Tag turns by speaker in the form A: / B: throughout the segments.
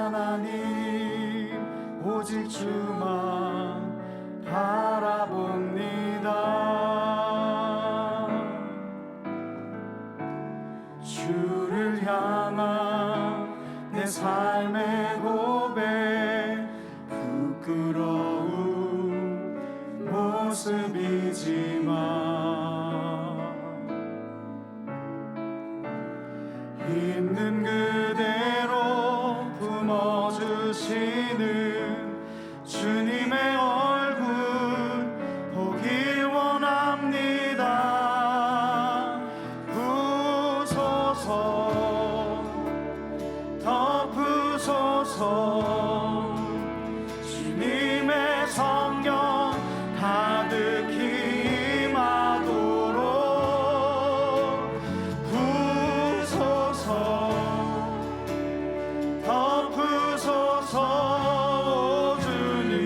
A: 하나님 오직 주만 바라봅니다. 주를 향한 내 삶의 고백, 부끄러운 모습이지만 있는 그대로 품어주시는 주님의 얼굴 보길 원합니다. 부소서 덮으소서 주님의 성령 가득히 임하도록 부소서 덮으소서 주님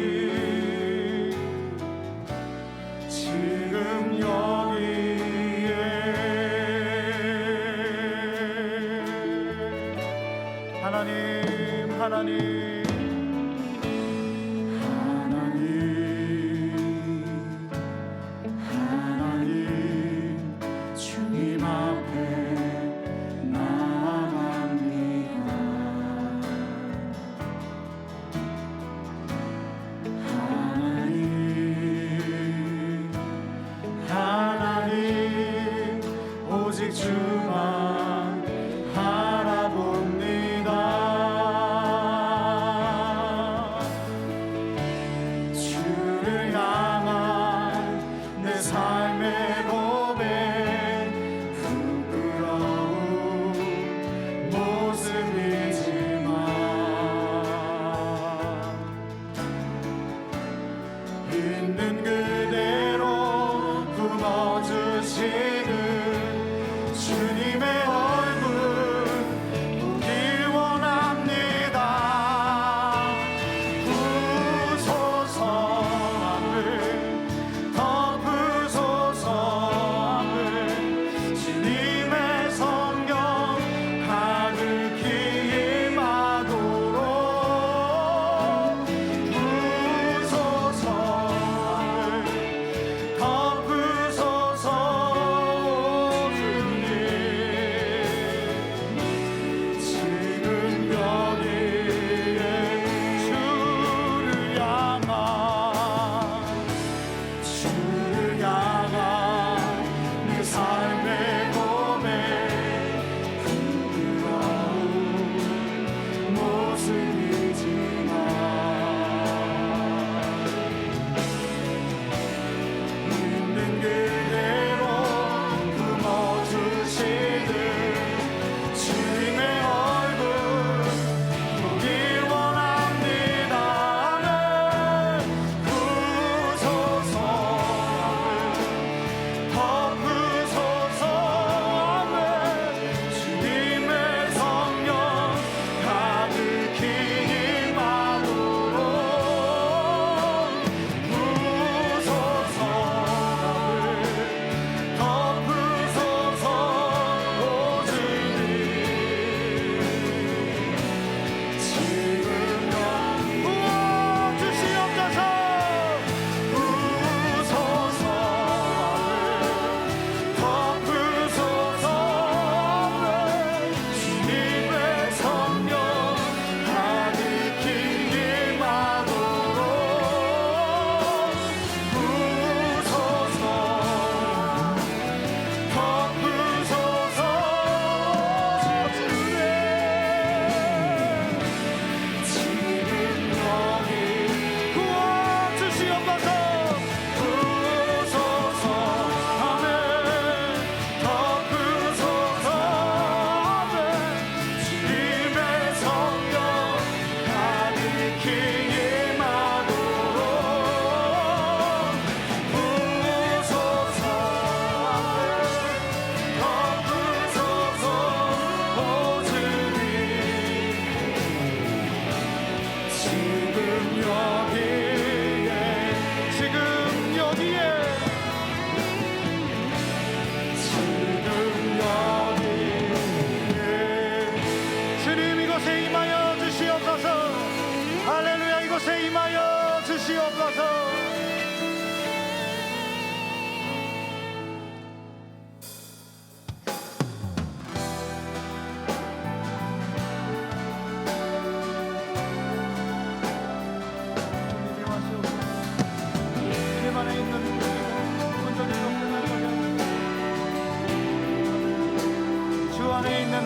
A: 지금 여기에 하나님 주님 앞에 나아갑니다. 하나님 오직 주만 바라봅니다.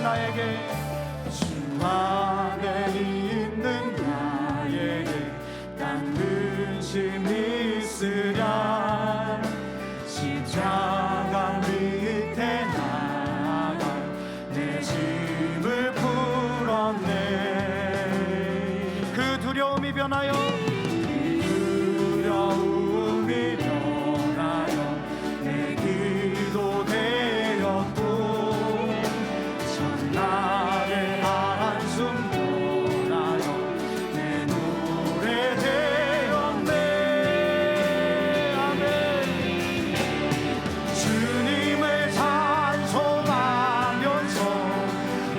B: 나에게
A: 주 안에 있는 나에게 딴 근심이 있으랴 십자가 밑에 나가 내 짐을 풀었네.
B: 그 두려움이 변하여
A: 두려움이 변하여 내 기도 되었고 전날의 한숨 변하여 내 노래 되었네. 아멘. 주님을 찬송하면서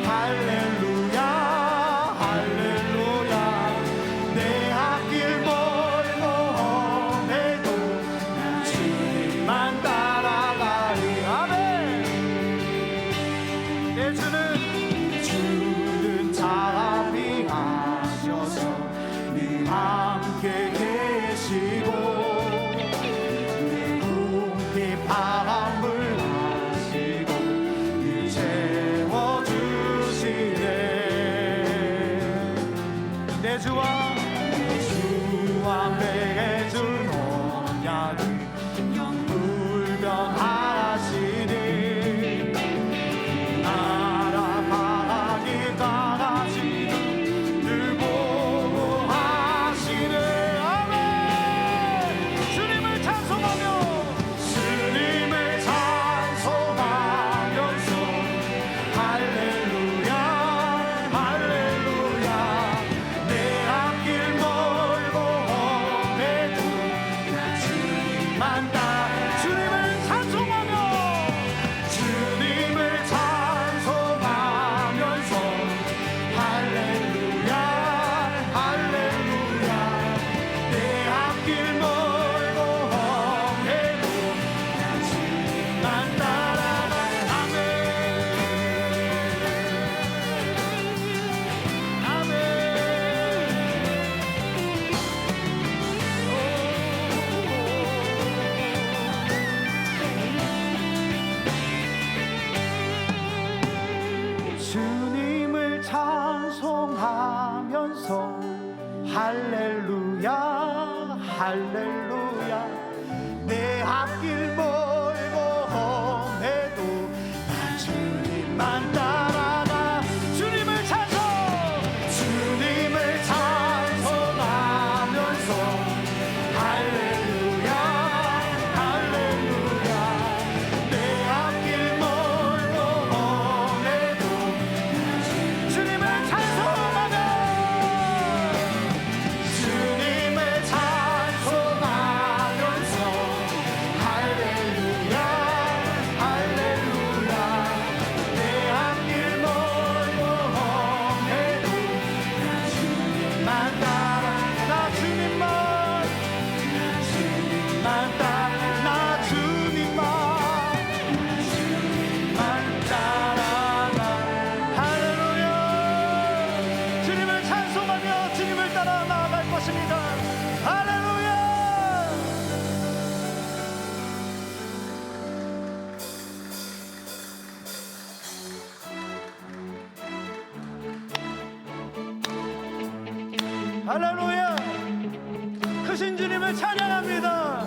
A: 할렐루야 할렐루야 내 앞길 멀고 험해도 난 주님만 따라가리. 아멘.
B: 내 주는
A: 자비하셔서 늘 함께 계시고 내 궁핍 바람을 하시고 늘 채워주시네.
B: 내 주와
A: 맺은 언약을 영불변하시니 나라 가기까지는 늘 보호하시네. 아멘.
B: 주님을 찬송하며
A: 주님을 찬송하면서 할렐루야 할렐루야 내 앞길 멀고 험해도 나 주님만 따라
B: 주님을 찬송하며
A: 주님을 찬송하면서 할렐루야 할렐루야 내 앞길 멀고 험해도 나 주님만 따라가네. 아멘 아멘. 주님을 찬송하면서 할렐루야 할렐루야 내 앞길 멀고 험해도 나 주님만 따라가. 주님을 찬송 주님을 찬송하면서 할렐루야 할렐루야 내 앞길 멀고 험해도
B: 주님을 찬송하며
A: 주님을 찬송하면서 할렐루야 할렐루야 내 앞길 멀고 험해도 나 주님만 따라 나 주님만 따라 나 주님만 따라가.
B: 할렐루야. 주님을 찬송하며 주님을 따라 나아갈 것입니다. 할렐루야. 할렐루야. 크신 주님을 찬양합니다.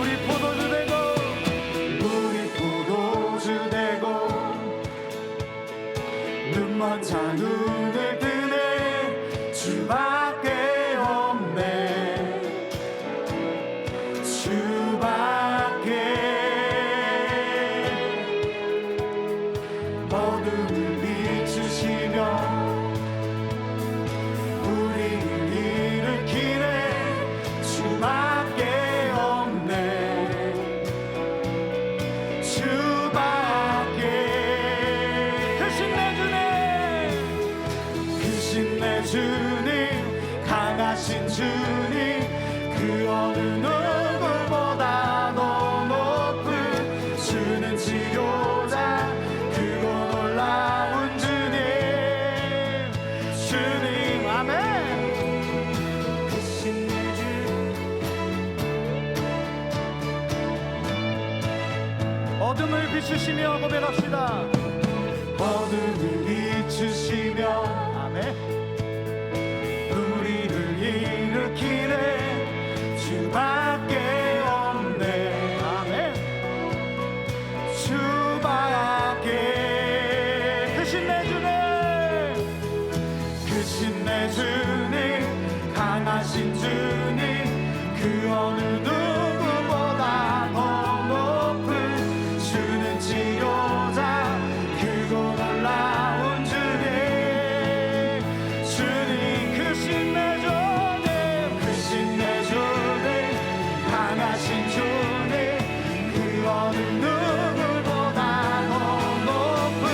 A: 우리 포도주 되고
B: 비추시며 고백합시다.
A: 어둠을 비추시며
B: 아멘.
A: 우리를 일으키네 주밖에 없네
B: 아멘.
A: 주밖에
B: 크신 내 주님,
A: 크신 내 주님 강하신 주님 그 어느 누구보다 더 높은 주는 치료자 크고 놀라운 주님 주님 크신 내 주님 크신 내 주님 강하신 주님 그 어느 누구보다 더 높은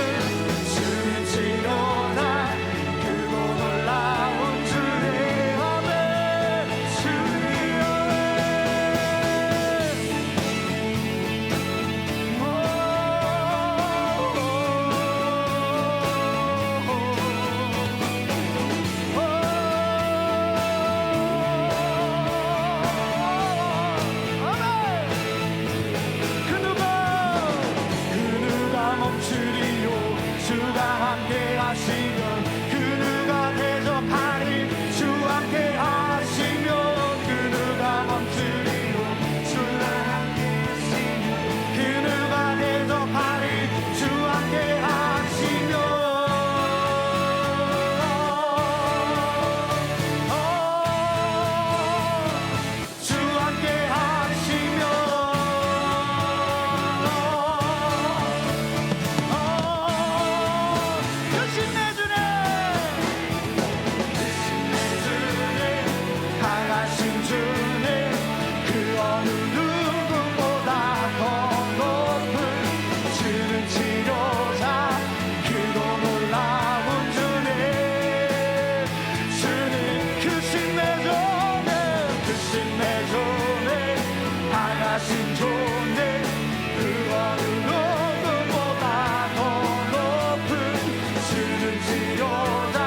A: 주는 치료자 크고 놀라운 주님 아멘 주님 그 누가 멈추리요 주가 함께 하시면 그 누가 대적하리 주 함께 하시면 그 누가 멈추리요 주가 함께 하시면 그 누가 대적하리 주 함께 하시면 주 함께 하시면
B: 크신 내 주님,
A: 강하신 주님 그 어느 누구보다 더 높은 주는 치료자 크고 놀라운 주님 주님 크신 내 주님 크신 내 주님 강하신 주님 그 어느 누구보다 더 높은 주는 치료자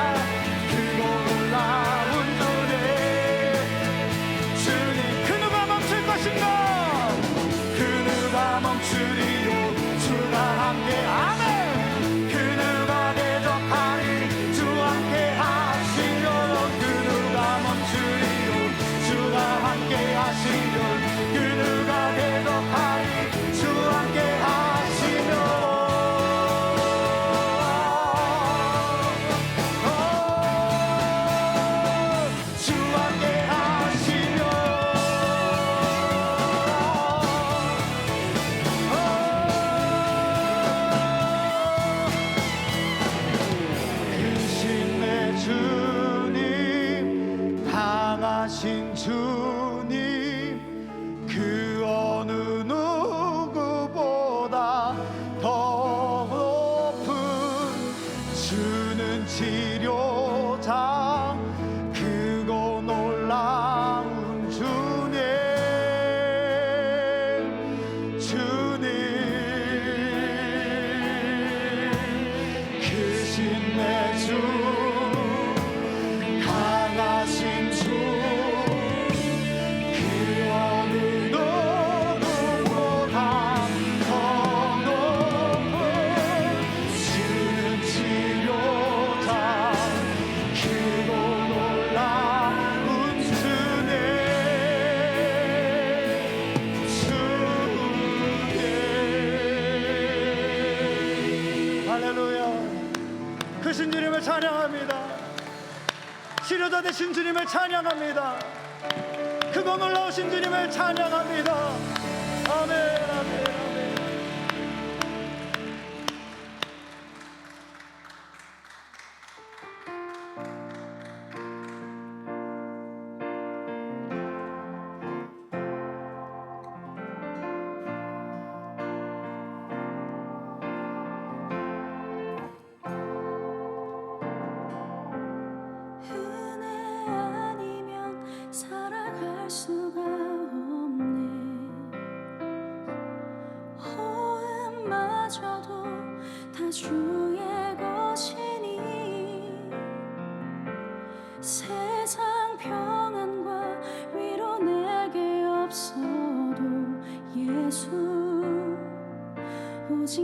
A: 크고 놀라운 주님 주님 그 누가 멈출 것인가 그 누가 멈추리요 주가 함께 아멘 그 누가 대적하리 주 함께 하시면 그 누가 멈추리요 주가 함께 하시면 그 누가 대적하리 주 함께 하시면 주 함께 하시면 크신 내 주님 강하신 주님 그 어느 누구보다 더 높은 주는 치료자 크고 놀라운 주님 주님 크신 내 주 강하신 주 그 어느 누구보다 더 높은 주는 치료자 크고 놀라운 주님 주님
B: 할렐루야. 크신 주님을 찬양합니다. 치료자 되신 주님을 찬양합니다. 크고 놀라우신 주님을 찬양합니다. 아멘, 아멘, 아멘.
C: 은혜 아니면 살아갈 수가 없네. 호흡마저도 다 주의 것이니 세상 평안과 위로 내게 없어도 예수 오직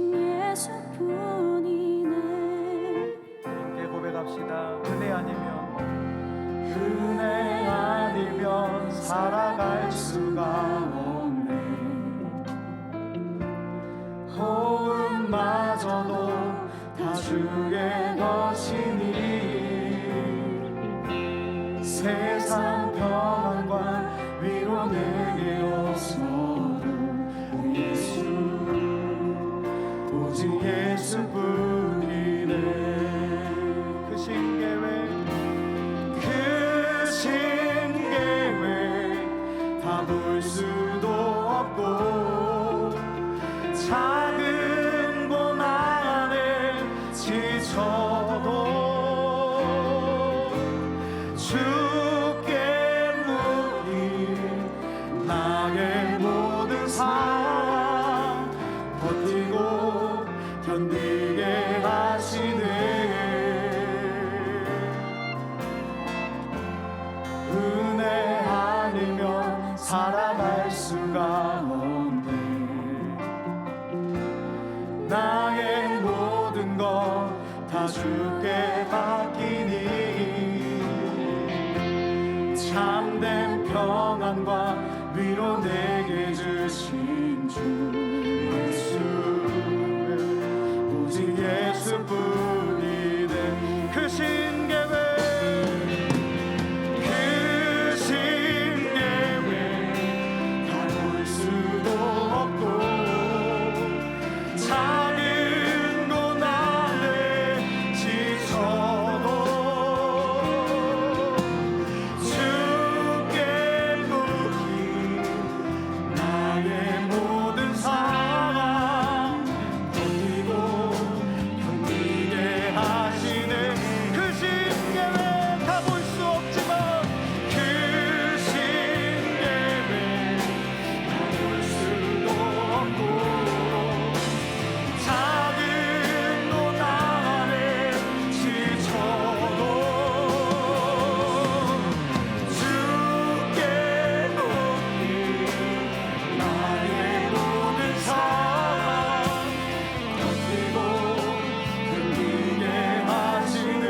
A: 살아갈 수가 없네. 나의 모든 것 다 주께 맡기니 참된 평안과 위로 내게 주신 주 예수, 오직 예수뿐이네.
B: 그 신계획
A: 다 볼 수도 없고 작은 고난에 지쳐도 주께 묻기 나의 모든 사랑 버티고 견디게 하시네.
B: 그 신계획 다 볼 수 없지만
A: 그 신계획 다 볼 수도 없고 작은 고난에 지쳐도 주께 높이 나의 모든 사랑 버티고 견디게 하시네.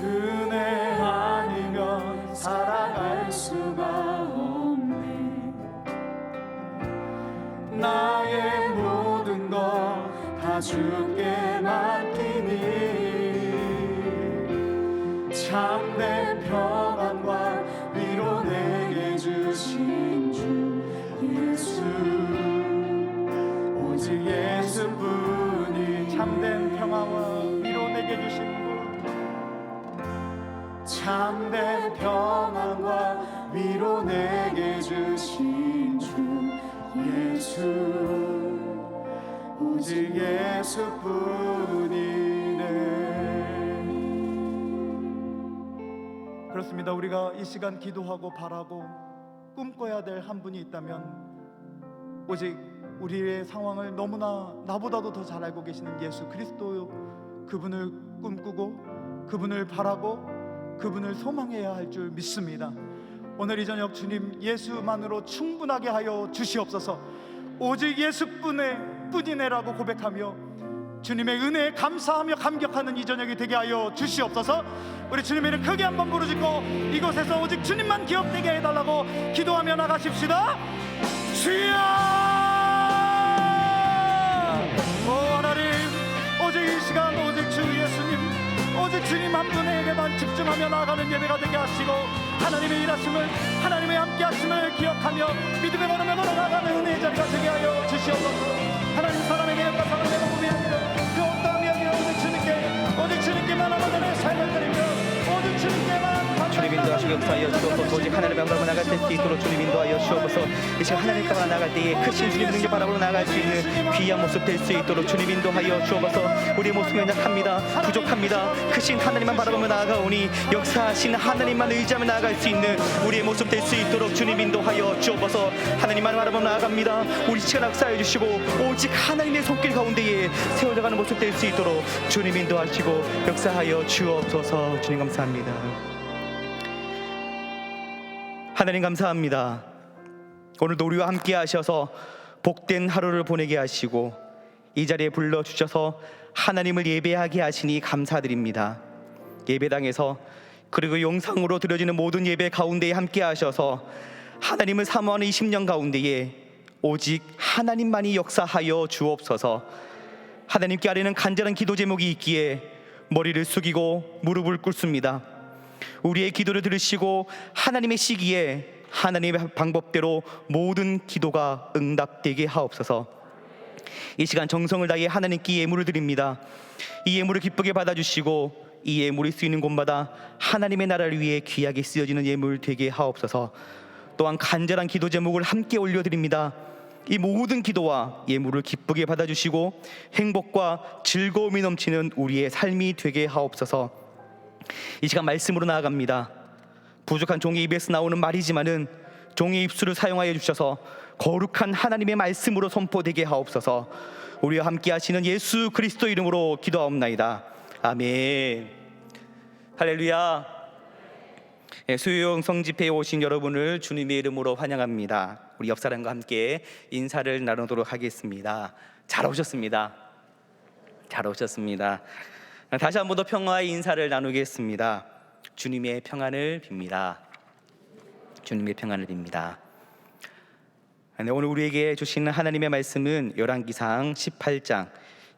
A: 은혜 아니면 살아갈 수가 없네. 나의 모든 것 다 주께 맡기니 참된 평안과 위로 내게 주신 주 예수, 오직 예수뿐이
B: 참된 평화와 위로 내게 주신 분,
A: 참된 평안과 위로 내게 주신 주 예수, 오직 예수뿐이네.
B: 그렇습니다. 우리가 이 시간 기도하고 바라고 꿈꿔야 될 한 분이 있다면 오직 우리의 상황을 너무나 나보다도 더 잘 알고 계시는 예수 그리스도, 그분을 꿈꾸고 그분을 바라고 그분을 소망해야 할 줄 믿습니다. 오늘 이 저녁 주님 예수만으로 충분하게 하여 주시옵소서. 오직 예수뿐이네라고 고백하며 주님의 은혜에 감사하며 감격하는 이 저녁이 되게 하여 주시옵소서. 우리 주님의 이름 크게 한번 부르짖고 이곳에서 오직 주님만 기억되게 해달라고 기도하며 나가십시다. 주여! 오 하나님, 오직 이 시간 오직 주 예수님, 오직 주님 한 분에게만 집중하며 나아가는 예배가 되게 하시고 하나님의 일하심을, 하나님의 함께 하심을 기억하며 믿음의 걸음에 걸어나가는 은혜의 자리가 되게 하여 주시옵소서. 하나님 사람에게 역과 사랑의 복음이 아니라 그 어떠함이 아니라 오직 주님께만 아무데나 삶을 드리며 오직 주님께만
D: 주님 인도하시고 역사하여 주옵소서. 오직 하나님의 방법으로 나갈 수 있도록 주님 인도하여 주옵소서. 이 시간 하나님 가만 나갈 때에 크신 주님의 능력 바라보러 나갈 수 있는 귀한 모습 될 수 있도록 주님 인도하여 주옵소서. 우리의 모습이 연약합니다. 부족합니다. 크신 하나님만 바라보며 나아가오니 역사하신 하나님만 의지하며 나아갈 수 있는 우리의 모습 될 수 있도록 주님 인도하여 주옵소서. 하나님만 바라보며 나아갑니다. 우리 시간 역사하여 주시고 오직 하나님의 손길 가운데에 세워져가는 모습 될 수 있도록 주님 인도하시고 역사하여 주옵소서. 주님 감사합니다. 하나님 감사합니다. 오늘도 우리와 함께 하셔서 복된 하루를 보내게 하시고 이 자리에 불러주셔서 하나님을 예배하게 하시니 감사드립니다. 예배당에서 그리고 영상으로 드려지는 모든 예배 가운데에 함께 하셔서 하나님을 사모하는 20년 가운데에 오직 하나님만이 역사하여 주옵소서. 하나님께 아뢰는 간절한 기도 제목이 있기에 머리를 숙이고 무릎을 꿇습니다. 우리의 기도를 들으시고 하나님의 시기에 하나님의 방법대로 모든 기도가 응답되게 하옵소서. 이 시간 정성을 다해 하나님께 예물을 드립니다. 이 예물을 기쁘게 받아주시고 이 예물이 쓰이는 곳마다 하나님의 나라를 위해 귀하게 쓰여지는 예물 되게 하옵소서. 또한 간절한 기도 제목을 함께 올려드립니다. 이 모든 기도와 예물을 기쁘게 받아주시고 행복과 즐거움이 넘치는 우리의 삶이 되게 하옵소서. 이 시간 말씀으로 나아갑니다. 부족한 종의 입에서 나오는 말이지만은 종의 입술을 사용하여 주셔서 거룩한 하나님의 말씀으로 선포되게 하옵소서. 우리와 함께 하시는 예수 그리스도 이름으로 기도하옵나이다. 아멘. 할렐루야. 수요영성 집회에 오신 여러분을 주님의 이름으로 환영합니다. 우리 옆 사람과 함께 인사를 나누도록 하겠습니다. 잘 오셨습니다. 잘 오셨습니다. 다시 한 번 더 평화의 인사를 나누겠습니다. 주님의 평안을 빕니다. 주님의 평안을 빕니다. 오늘 우리에게 주시는 하나님의 말씀은 열왕기상 18장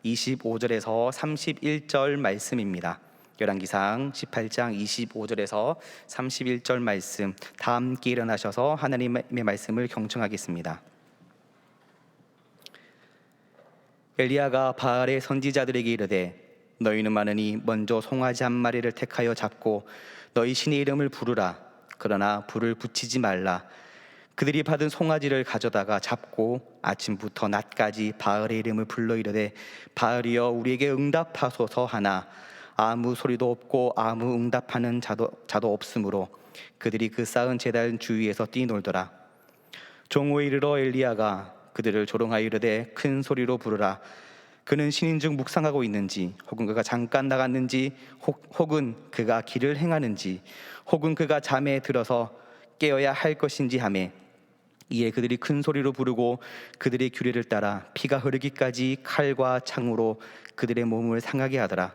D: 25절에서 31절 말씀입니다. 열왕기상 18장 25절에서 31절 말씀, 다 함께 일어나셔서 하나님의 말씀을 경청하겠습니다. 엘리야가 바알의 선지자들에게 이르되 너희는 많으니 먼저 송아지 한 마리를 택하여 잡고 너희 신의 이름을 부르라. 그러나 불을 붙이지 말라. 그들이 받은 송아지를 가져다가 잡고 아침부터 낮까지 바알의 이름을 불러 이르되 바알이여 우리에게 응답하소서 하나 아무 소리도 없고 아무 응답하는 자도 없으므로 그들이 그 쌓은 제단 주위에서 뛰놀더라. 종호에 이르러 엘리야가 그들을 조롱하여 이르되 큰 소리로 부르라. 그는 신인중 묵상하고 있는지 혹은 그가 잠깐 나갔는지 혹은 그가 길을 행하는지 혹은 그가 잠에 들어서 깨어야 할 것인지 하매 이에 그들이 큰 소리로 부르고 그들의 규례를 따라 피가 흐르기까지 칼과 창으로 그들의 몸을 상하게 하더라.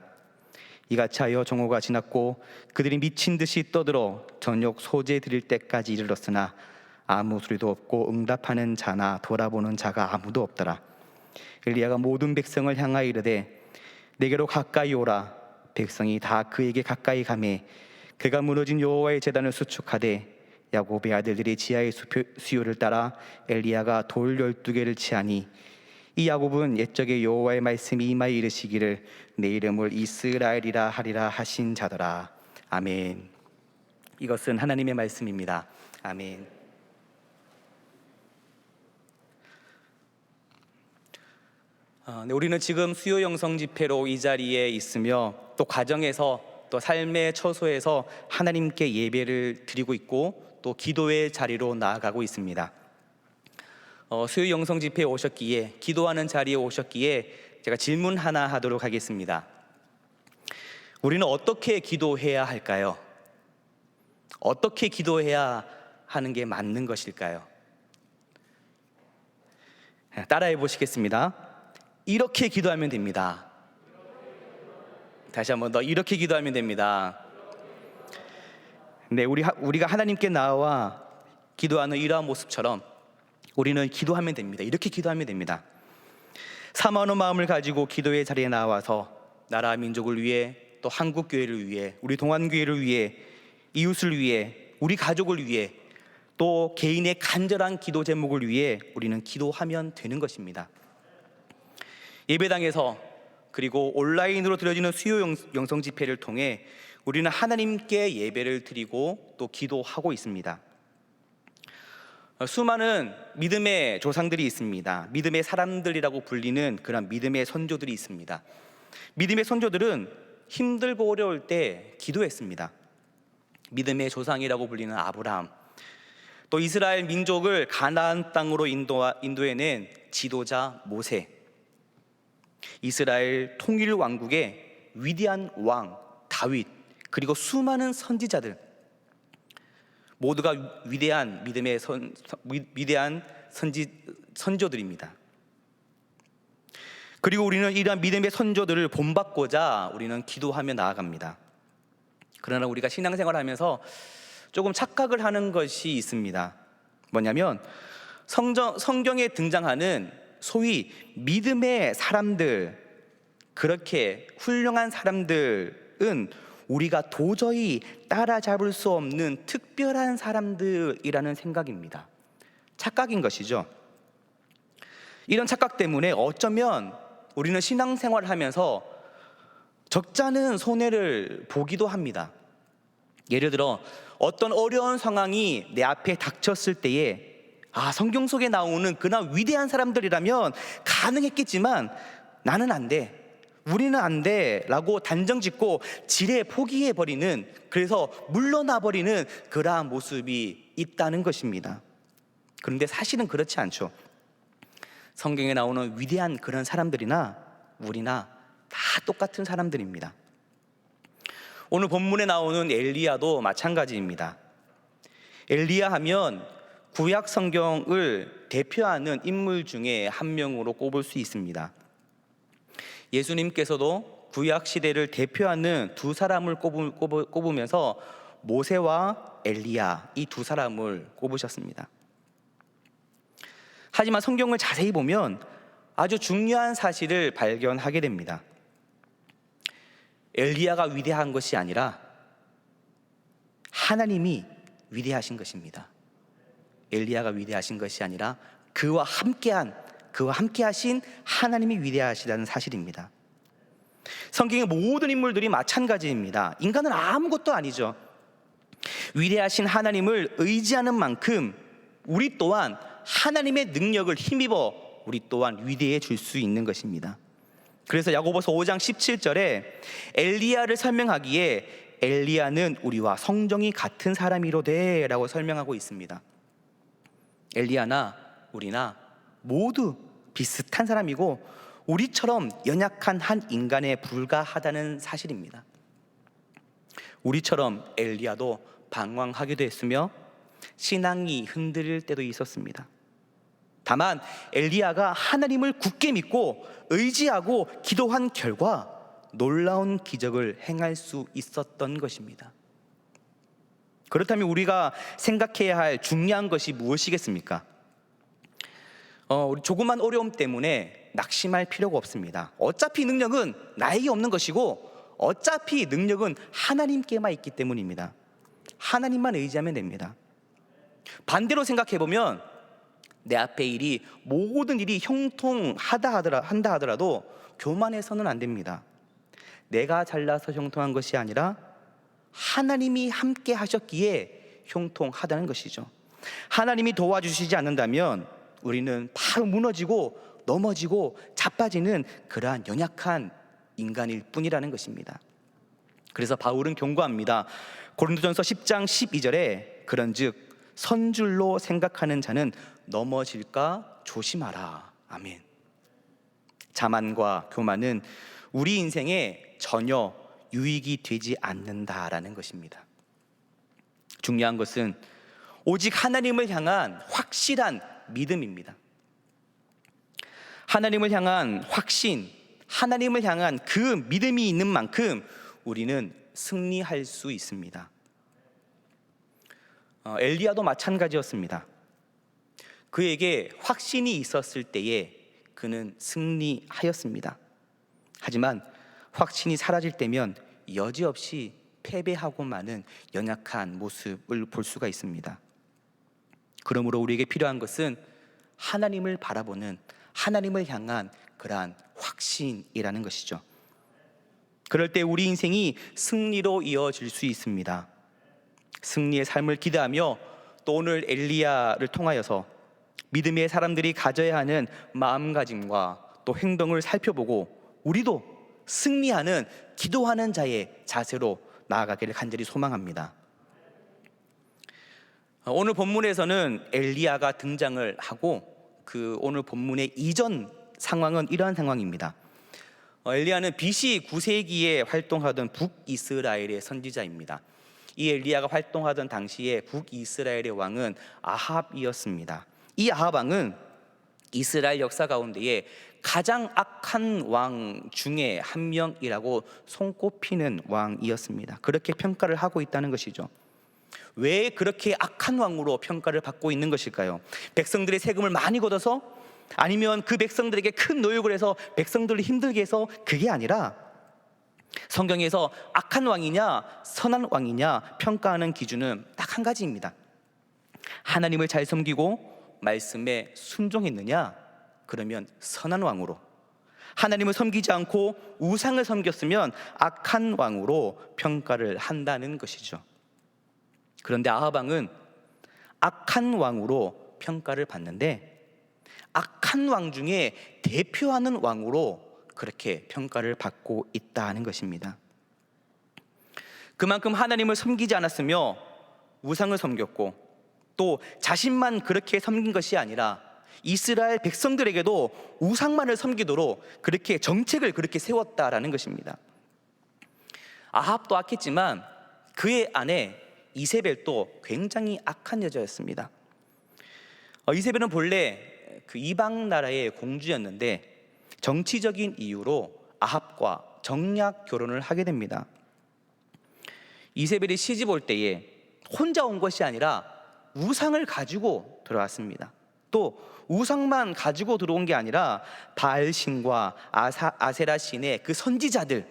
D: 이같이 하여 정오가 지났고 그들이 미친 듯이 떠들어 저녁 소재 드릴 때까지 이르렀으나 아무 소리도 없고 응답하는 자나 돌아보는 자가 아무도 없더라. 엘리야가 모든 백성을 향하여 이르되 내게로 가까이 오라. 백성이 다 그에게 가까이 가매 그가 무너진 여호와의 제단을 수축하되 야곱의 아들들이 지하의 수요를 따라 엘리야가 돌 12개를 치하니 이 야곱은 옛적에 여호와의 말씀이 임하여 이르시기를 내 이름을 이스라엘이라 하리라 하신 자더라. 아멘. 이것은 하나님의 말씀입니다. 아멘. 우리는 지금 수요 영성 집회로 이 자리에 있으며 또 가정에서 또 삶의 처소에서 하나님께 예배를 드리고 있고 또 기도의 자리로 나아가고 있습니다. 수요 영성 집회에 오셨기에 기도하는 자리에 오셨기에 제가 질문 하나 하도록 하겠습니다. 우리는 어떻게 기도해야 할까요? 어떻게 기도해야 하는 게 맞는 것일까요? 따라해 보시겠습니다. 이렇게 기도하면 됩니다. 다시 한번 더 이렇게 기도하면 됩니다. 네, 우리가 하나님께 나와 기도하는 이러한 모습처럼 우리는 기도하면 됩니다. 이렇게 기도하면 됩니다. 사모하는 마음을 가지고 기도의 자리에 나와서 나라 민족을 위해 또 한국 교회를 위해 우리 동안교회를 위해 이웃을 위해 우리 가족을 위해 또 개인의 간절한 기도 제목을 위해 우리는 기도하면 되는 것입니다. 예배당에서 그리고 온라인으로 드려지는 수요 영성 집회를 통해 우리는 하나님께 예배를 드리고 또 기도하고 있습니다. 수많은 믿음의 조상들이 있습니다. 믿음의 사람들이라고 불리는 그런 믿음의 선조들이 있습니다. 믿음의 선조들은 힘들고 어려울 때 기도했습니다. 믿음의 조상이라고 불리는 아브라함, 또 이스라엘 민족을 가나안 땅으로 인도해낸 지도자 모세, 이스라엘 통일 왕국의 위대한 왕 다윗, 그리고 수많은 선지자들 모두가 위대한 믿음의 위대한 선조들입니다. 그리고 우리는 이러한 믿음의 선조들을 본받고자 우리는 기도하며 나아갑니다. 그러나 우리가 신앙생활을 하면서 조금 착각을 하는 것이 있습니다. 뭐냐면 성경에 등장하는 소위 믿음의 사람들, 그렇게 훌륭한 사람들은 우리가 도저히 따라잡을 수 없는 특별한 사람들이라는 생각입니다. 착각인 것이죠. 이런 착각 때문에 어쩌면 우리는 신앙생활을 하면서 적잖은 손해를 보기도 합니다. 예를 들어 어떤 어려운 상황이 내 앞에 닥쳤을 때에 성경 속에 나오는 그런 위대한 사람들이라면 가능했겠지만 나는 안 돼, 우리는 안 돼 라고 단정짓고 지레 포기해버리는, 그래서 물러나버리는 그러한 모습이 있다는 것입니다. 그런데 사실은 그렇지 않죠. 성경에 나오는 위대한 그런 사람들이나 우리나 다 똑같은 사람들입니다. 오늘 본문에 나오는 엘리야도 마찬가지입니다. 엘리야 하면 구약 성경을 대표하는 인물 중에 한 명으로 꼽을 수 있습니다. 예수님께서도 구약 시대를 대표하는 두 사람을 꼽으면서 모세와 엘리야, 이 두 사람을 꼽으셨습니다. 하지만 성경을 자세히 보면 아주 중요한 사실을 발견하게 됩니다. 엘리야가 위대한 것이 아니라 하나님이 위대하신 것입니다. 엘리야가 위대하신 것이 아니라 그와 함께하신 하나님이 위대하시다는 사실입니다. 성경의 모든 인물들이 마찬가지입니다. 인간은 아무것도 아니죠. 위대하신 하나님을 의지하는 만큼 우리 또한 하나님의 능력을 힘입어 우리 또한 위대해질 수 있는 것입니다. 그래서 야고보서 5장 17절에 엘리야를 설명하기에 엘리야는 우리와 성정이 같은 사람이로되 라고 설명하고 있습니다. 엘리야나 우리나 모두 비슷한 사람이고 우리처럼 연약한 한 인간에 불과하다는 사실입니다. 우리처럼 엘리야도 방황하기도 했으며 신앙이 흔들릴 때도 있었습니다. 다만 엘리야가 하나님을 굳게 믿고 의지하고 기도한 결과 놀라운 기적을 행할 수 있었던 것입니다. 그렇다면 우리가 생각해야 할 중요한 것이 무엇이겠습니까? 우리 조그만 어려움 때문에 낙심할 필요가 없습니다. 어차피 능력은 나에게 없는 것이고 어차피 능력은 하나님께만 있기 때문입니다. 하나님만 의지하면 됩니다. 반대로 생각해보면 내 앞에 모든 일이 형통한다 하더라도 교만해서는 안 됩니다. 내가 잘나서 형통한 것이 아니라 하나님이 함께 하셨기에 형통하다는 것이죠. 하나님이 도와주시지 않는다면 우리는 바로 무너지고 넘어지고 자빠지는 그러한 연약한 인간일 뿐이라는 것입니다. 그래서 바울은 경고합니다. 고린도전서 10장 12절에 그런즉 선줄로 생각하는 자는 넘어질까 조심하라. 아멘. 자만과 교만은 우리 인생에 전혀 유익이 되지 않는다라는 것입니다. 중요한 것은 오직 하나님을 향한 확실한 믿음입니다. 하나님을 향한 확신, 하나님을 향한 그 믿음이 있는 만큼 우리는 승리할 수 있습니다. 엘리야도 마찬가지였습니다. 그에게 확신이 있었을 때에 그는 승리하였습니다. 하지만 확신이 사라질 때면 여지없이 패배하고 마는 연약한 모습을 볼 수가 있습니다. 그러므로 우리에게 필요한 것은 하나님을 바라보는, 하나님을 향한 그러한 확신이라는 것이죠. 그럴 때 우리 인생이 승리로 이어질 수 있습니다. 승리의 삶을 기대하며 또 오늘 엘리야를 통하여서 믿음의 사람들이 가져야 하는 마음가짐과 또 행동을 살펴보고 우리도 승리하는 기도하는 자의 자세로 나아가기를 간절히 소망합니다. 오늘 본문에서는 엘리야가 등장을 하고 그 오늘 본문의 이전 상황은 이러한 상황입니다. 엘리야는 BC 9세기에 활동하던 북이스라엘의 선지자입니다. 이 엘리야가 활동하던 당시에 북이스라엘의 왕은 아합이었습니다. 이 아합 왕은 이스라엘 역사 가운데에 가장 악한 왕 중에 한 명이라고 손꼽히는 왕이었습니다. 그렇게 평가를 하고 있다는 것이죠. 왜 그렇게 악한 왕으로 평가를 받고 있는 것일까요? 백성들의 세금을 많이 걷어서? 아니면 그 백성들에게 큰 노역을 해서 백성들을 힘들게 해서? 그게 아니라 성경에서 악한 왕이냐 선한 왕이냐 평가하는 기준은 딱 한 가지입니다. 하나님을 잘 섬기고 말씀에 순종했느냐? 그러면 선한 왕으로, 하나님을 섬기지 않고 우상을 섬겼으면 악한 왕으로 평가를 한다는 것이죠. 그런데 아합 왕은 악한 왕으로 평가를 받는데 악한 왕 중에 대표하는 왕으로 그렇게 평가를 받고 있다는 것입니다. 그만큼 하나님을 섬기지 않았으며 우상을 섬겼고 또 자신만 그렇게 섬긴 것이 아니라 이스라엘 백성들에게도 우상만을 섬기도록 그렇게 정책을 그렇게 세웠다라는 것입니다. 아합도 악했지만 그의 아내 이세벨도 굉장히 악한 여자였습니다. 이세벨은 본래 그 이방 나라의 공주였는데 정치적인 이유로 아합과 정략 결혼을 하게 됩니다. 이세벨이 시집 올 때에 혼자 온 것이 아니라 우상을 가지고 들어왔습니다. 또 우상만 가지고 들어온 게 아니라 바알신과 아세라 신의 그 선지자들,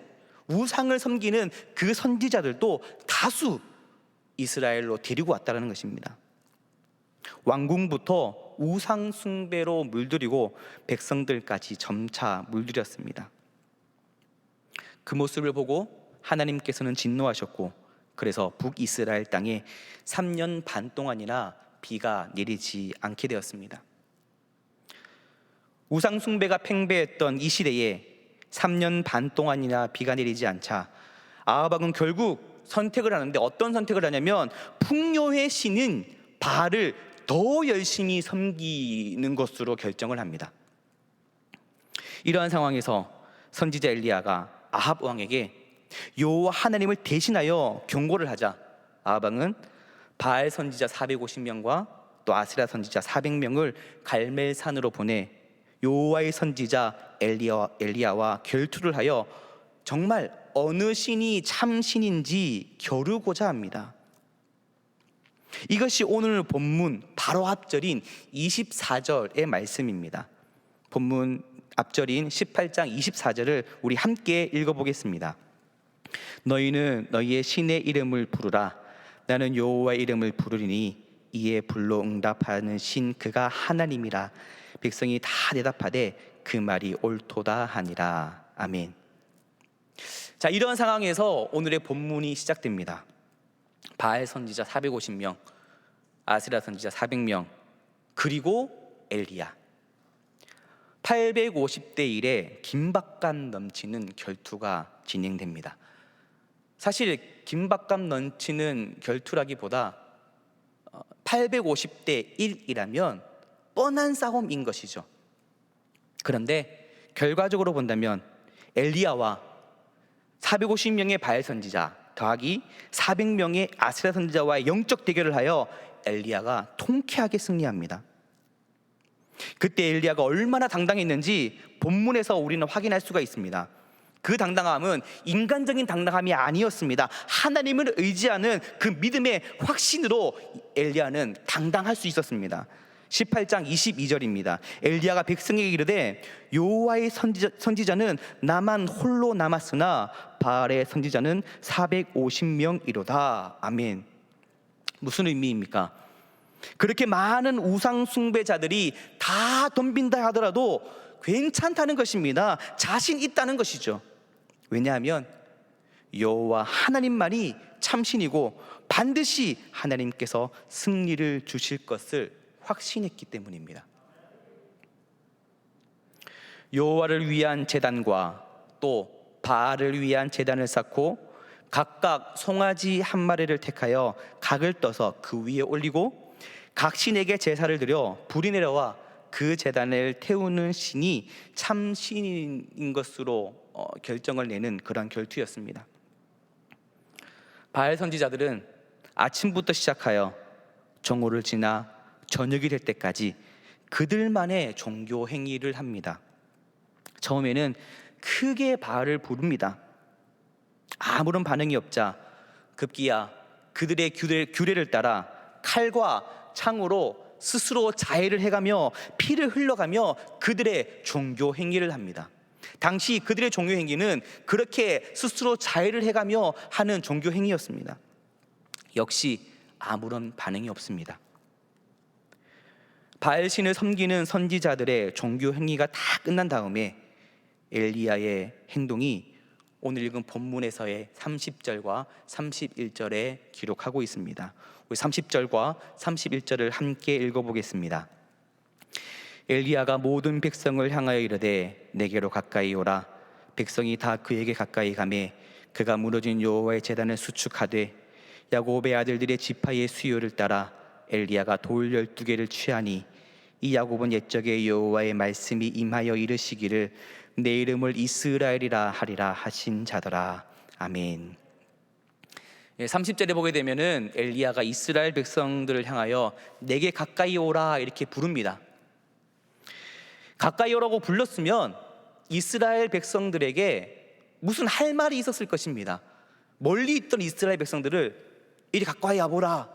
D: 우상을 섬기는 그 선지자들도 다수 이스라엘로 데리고 왔다는 것입니다. 왕궁부터 우상 숭배로 물들이고 백성들까지 점차 물들였습니다. 그 모습을 보고 하나님께서는 진노하셨고, 그래서 북이스라엘 땅에 3년 반 동안이나 비가 내리지 않게 되었습니다. 우상 숭배가 팽배했던 이 시대에 3년 반 동안이나 비가 내리지 않자 아합은 결국 선택을 하는데, 어떤 선택을 하냐면 풍요의 신인 바알을 더 열심히 섬기는 것으로 결정을 합니다. 이러한 상황에서 선지자 엘리야가 아합 왕에게 여호와 하나님을 대신하여 경고를 하자 아합 왕은 바알 선지자 450명과 또 아세라 선지자 400명을 갈멜산으로 보내 여호와의 선지자 엘리야와 결투를 하여 정말 어느 신이 참 신인지 겨루고자 합니다. 이것이 오늘 본문 바로 앞절인 24절의 말씀입니다. 본문 앞절인 18장 24절을 우리 함께 읽어보겠습니다. 너희는 너희의 신의 이름을 부르라. 나는 여호와의 이름을 부르리니 이에 불로 응답하는 신 그가 하나님이라. 백성이 다 대답하되 그 말이 옳도다 하니라. 아멘. 자, 이런 상황에서 오늘의 본문이 시작됩니다. 바알 선지자 450명, 아세라 선지자 400명, 그리고 엘리야. 850대 1의 긴박감 넘치는 결투가 진행됩니다. 사실 긴박감 넘치는 결투라기보다 850대 1이라면 뻔한 싸움인 것이죠. 그런데 결과적으로 본다면 엘리야와 450명의 바알 선지자 더하기 400명의 아세라 선지자와의 영적 대결을 하여 엘리야가 통쾌하게 승리합니다. 그때 엘리야가 얼마나 당당했는지 본문에서 우리는 확인할 수가 있습니다. 그 당당함은 인간적인 당당함이 아니었습니다. 하나님을 의지하는 그 믿음의 확신으로 엘리야는 당당할 수 있었습니다. 18장 22절입니다. 엘리야가 백성에게 이르되 여호와의 선지자는 나만 홀로 남았으나 바알의 선지자는 450명이로다. 아멘. 무슨 의미입니까? 그렇게 많은 우상 숭배자들이 다 덤빈다 하더라도 괜찮다는 것입니다. 자신 있다는 것이죠. 왜냐하면 여호와 하나님만이 참신이고 반드시 하나님께서 승리를 주실 것을 확신했기 때문입니다. 여호와를 위한 제단과 또 바알을 위한 제단을 쌓고 각각 송아지 한 마리를 택하여 각을 떠서 그 위에 올리고 각 신에게 제사를 드려 불이 내려와 그 제단을 태우는 신이 참 신인 것으로 결정을 내는 그런 결투였습니다. 바알 선지자들은 아침부터 시작하여 정오를 지나 저녁이 될 때까지 그들만의 종교 행위를 합니다. 처음에는 크게 바알을 부릅니다. 아무런 반응이 없자 급기야 그들의 규례를 따라 칼과 창으로 스스로 자해를 해가며 피를 흘러가며 그들의 종교 행위를 합니다. 당시 그들의 종교 행위는 그렇게 스스로 자해를 해가며 하는 종교 행위였습니다. 역시 아무런 반응이 없습니다. 바알신을 섬기는 선지자들의 종교 행위가 다 끝난 다음에 엘리야의 행동이 오늘 읽은 본문에서의 30절과 31절에 기록하고 있습니다. 우리 30절과 31절을 함께 읽어보겠습니다. 엘리야가 모든 백성을 향하여 이르되 내게로 가까이 오라. 백성이 다 그에게 가까이 가매 그가 무너진 여호와의 제단을 수축하되 야곱의 아들들의 지파의 수요를 따라 엘리야가 돌 12개를 취하니 이 야곱은 옛적에 여호와의 말씀이 임하여 이르시기를 내 이름을 이스라엘이라 하리라 하신 자더라. 아멘. 30절에 보게 되면은 엘리야가 이스라엘 백성들을 향하여 내게 가까이 오라 이렇게 부릅니다. 가까이 오라고 불렀으면 이스라엘 백성들에게 무슨 할 말이 있었을 것입니다. 멀리 있던 이스라엘 백성들을 이리 가까이 와보라,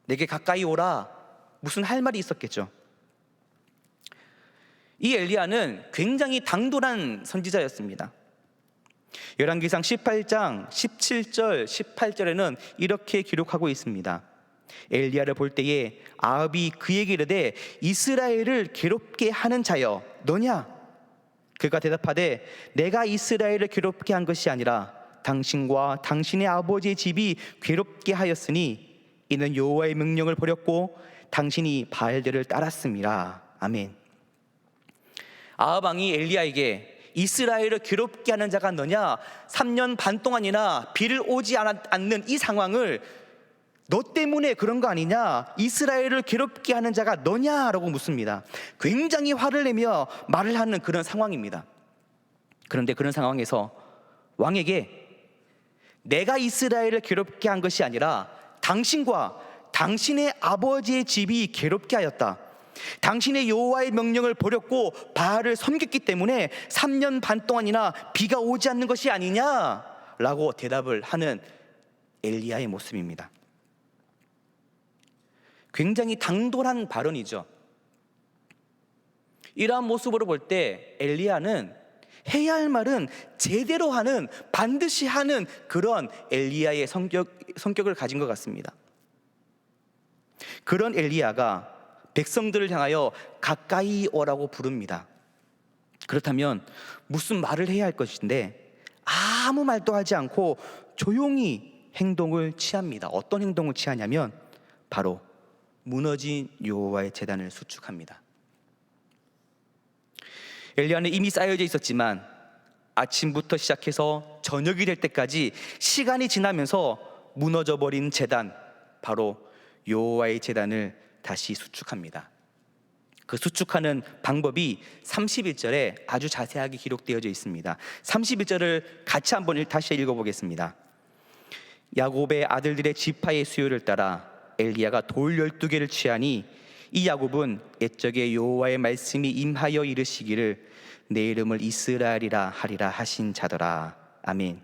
D: 내게 가까이 오라, 무슨 할 말이 있었겠죠. 이 엘리야는 굉장히 당돌한 선지자였습니다. 열왕기상 18장 17절 18절에는 이렇게 기록하고 있습니다. 엘리야를 볼 때에 아합이 그에게 이르되 이스라엘을 괴롭게 하는 자여 너냐? 그가 대답하되 내가 이스라엘을 괴롭게 한 것이 아니라 당신과 당신의 아버지의 집이 괴롭게 하였으니 이는 여호와의 명령을 버렸고 당신이 바알들을 따랐음이라. 아멘. 아합 왕이 엘리야에게 이스라엘을 괴롭게 하는 자가 너냐? 3년 반 동안이나 비를 오지 않는 이 상황을 너 때문에 그런 거 아니냐? 이스라엘을 괴롭게 하는 자가 너냐라고 묻습니다. 굉장히 화를 내며 말을 하는 그런 상황입니다. 그런데 그런 상황에서 왕에게 내가 이스라엘을 괴롭게 한 것이 아니라 당신과 당신의 아버지의 집이 괴롭게 하였다. 당신의 여호와의 명령을 버렸고 바알을 섬겼기 때문에 3년 반 동안이나 비가 오지 않는 것이 아니냐라고 대답을 하는 엘리야의 모습입니다. 굉장히 당돌한 발언이죠. 이러한 모습으로 볼 때 엘리야는 해야 할 말은 제대로 하는, 반드시 하는 그런 엘리야의 성격을 가진 것 같습니다. 그런 엘리야가 백성들을 향하여 가까이 오라고 부릅니다. 그렇다면 무슨 말을 해야 할 것인데 아무 말도 하지 않고 조용히 행동을 취합니다. 어떤 행동을 취하냐면 바로 무너진 여호와의 제단을 수축합니다. 엘리야는 이미 쌓여져 있었지만 아침부터 시작해서 저녁이 될 때까지 시간이 지나면서 무너져버린 제단, 바로 여호와의 제단을 다시 수축합니다. 그 수축하는 방법이 31절에 아주 자세하게 기록되어져 있습니다. 31절을 같이 한번 다시 읽어보겠습니다. 야곱의 아들들의 지파의 수요를 따라 엘리야가 돌 12개를 취하니 이 야곱은 옛적에 여호와의 말씀이 임하여 이르시기를 내 이름을 이스라엘이라 하리라 하신 자더라. 아멘.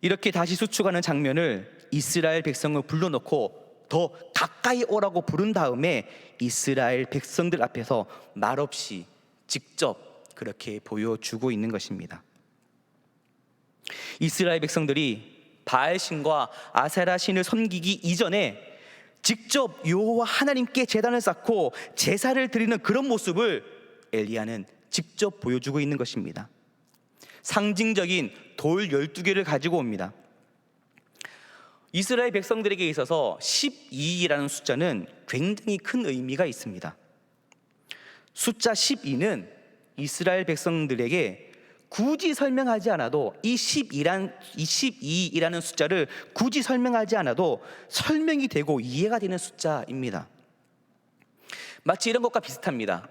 D: 이렇게 다시 수축하는 장면을 이스라엘 백성을 불러놓고 더 가까이 오라고 부른 다음에 이스라엘 백성들 앞에서 말없이 직접 그렇게 보여주고 있는 것입니다. 이스라엘 백성들이 바알신과 아세라 신을 섬기기 이전에 직접 여호와 하나님께 제단을 쌓고 제사를 드리는 그런 모습을 엘리야는 직접 보여주고 있는 것입니다. 상징적인 돌 12개를 가지고 옵니다. 이스라엘 백성들에게 있어서 12이라는 숫자는 굉장히 큰 의미가 있습니다. 숫자 12는 이스라엘 백성들에게 굳이 설명하지 않아도 이 12이라는 숫자를 굳이 설명하지 않아도 설명이 되고 이해가 되는 숫자입니다. 마치 이런 것과 비슷합니다.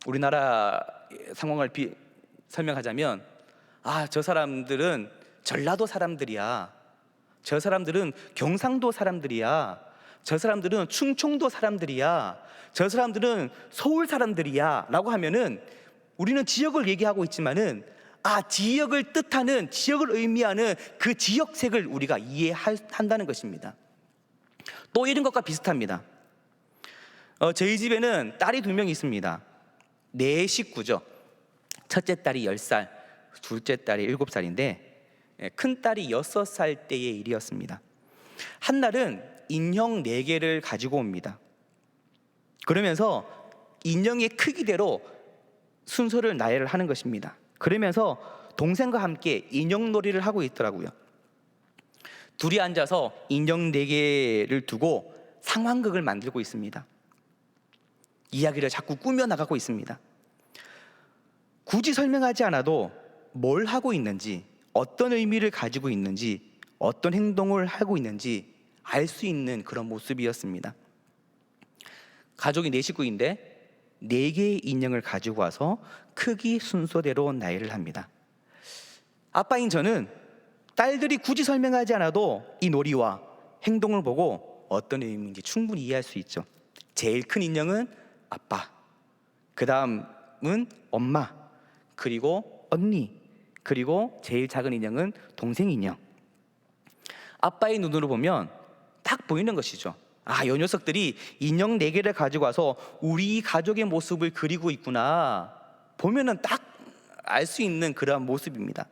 D: 우리나라 상황을 설명하자면 저 사람들은 전라도 사람들이야, 저 사람들은 경상도 사람들이야, 저 사람들은 충청도 사람들이야, 저 사람들은 서울 사람들이야 라고 하면은 우리는 지역을 얘기하고 있지만은 지역을 뜻하는, 지역을 의미하는 그 지역색을 우리가 이해한다는 것입니다. 또 이런 것과 비슷합니다. 저희 집에는 딸이 2명 있습니다. 네 식구죠. 첫째 딸이 10살, 둘째 딸이 7살인데 큰 딸이 6살 때의 일이었습니다. 한날은 인형 4개를 가지고 옵니다. 그러면서 인형의 크기대로 순서를 나열을 하는 것입니다. 그러면서 동생과 함께 인형놀이를 하고 있더라고요. 둘이 앉아서 인형 4개를 두고 상황극을 만들고 있습니다. 이야기를 자꾸 꾸며나가고 있습니다. 굳이 설명하지 않아도 뭘 하고 있는지, 어떤 의미를 가지고 있는지, 어떤 행동을 하고 있는지 알 수 있는 그런 모습이었습니다. 가족이 4식구인데 4개의 인형을 가지고 와서 크기 순서대로 나열을 합니다. 아빠인 저는 딸들이 굳이 설명하지 않아도 이 놀이와 행동을 보고 어떤 의미인지 충분히 이해할 수 있죠. 제일 큰 인형은 아빠, 그 다음은 엄마, 그리고 언니, 그리고 제일 작은 인형은 동생 인형. 아빠의 눈으로 보면 딱 보이는 것이죠. 아, 이 녀석들이 인형 4개를 가지고 와서 우리 가족의 모습을 그리고 있구나. 보면은 딱 알 수 있는 그러한 모습입니다.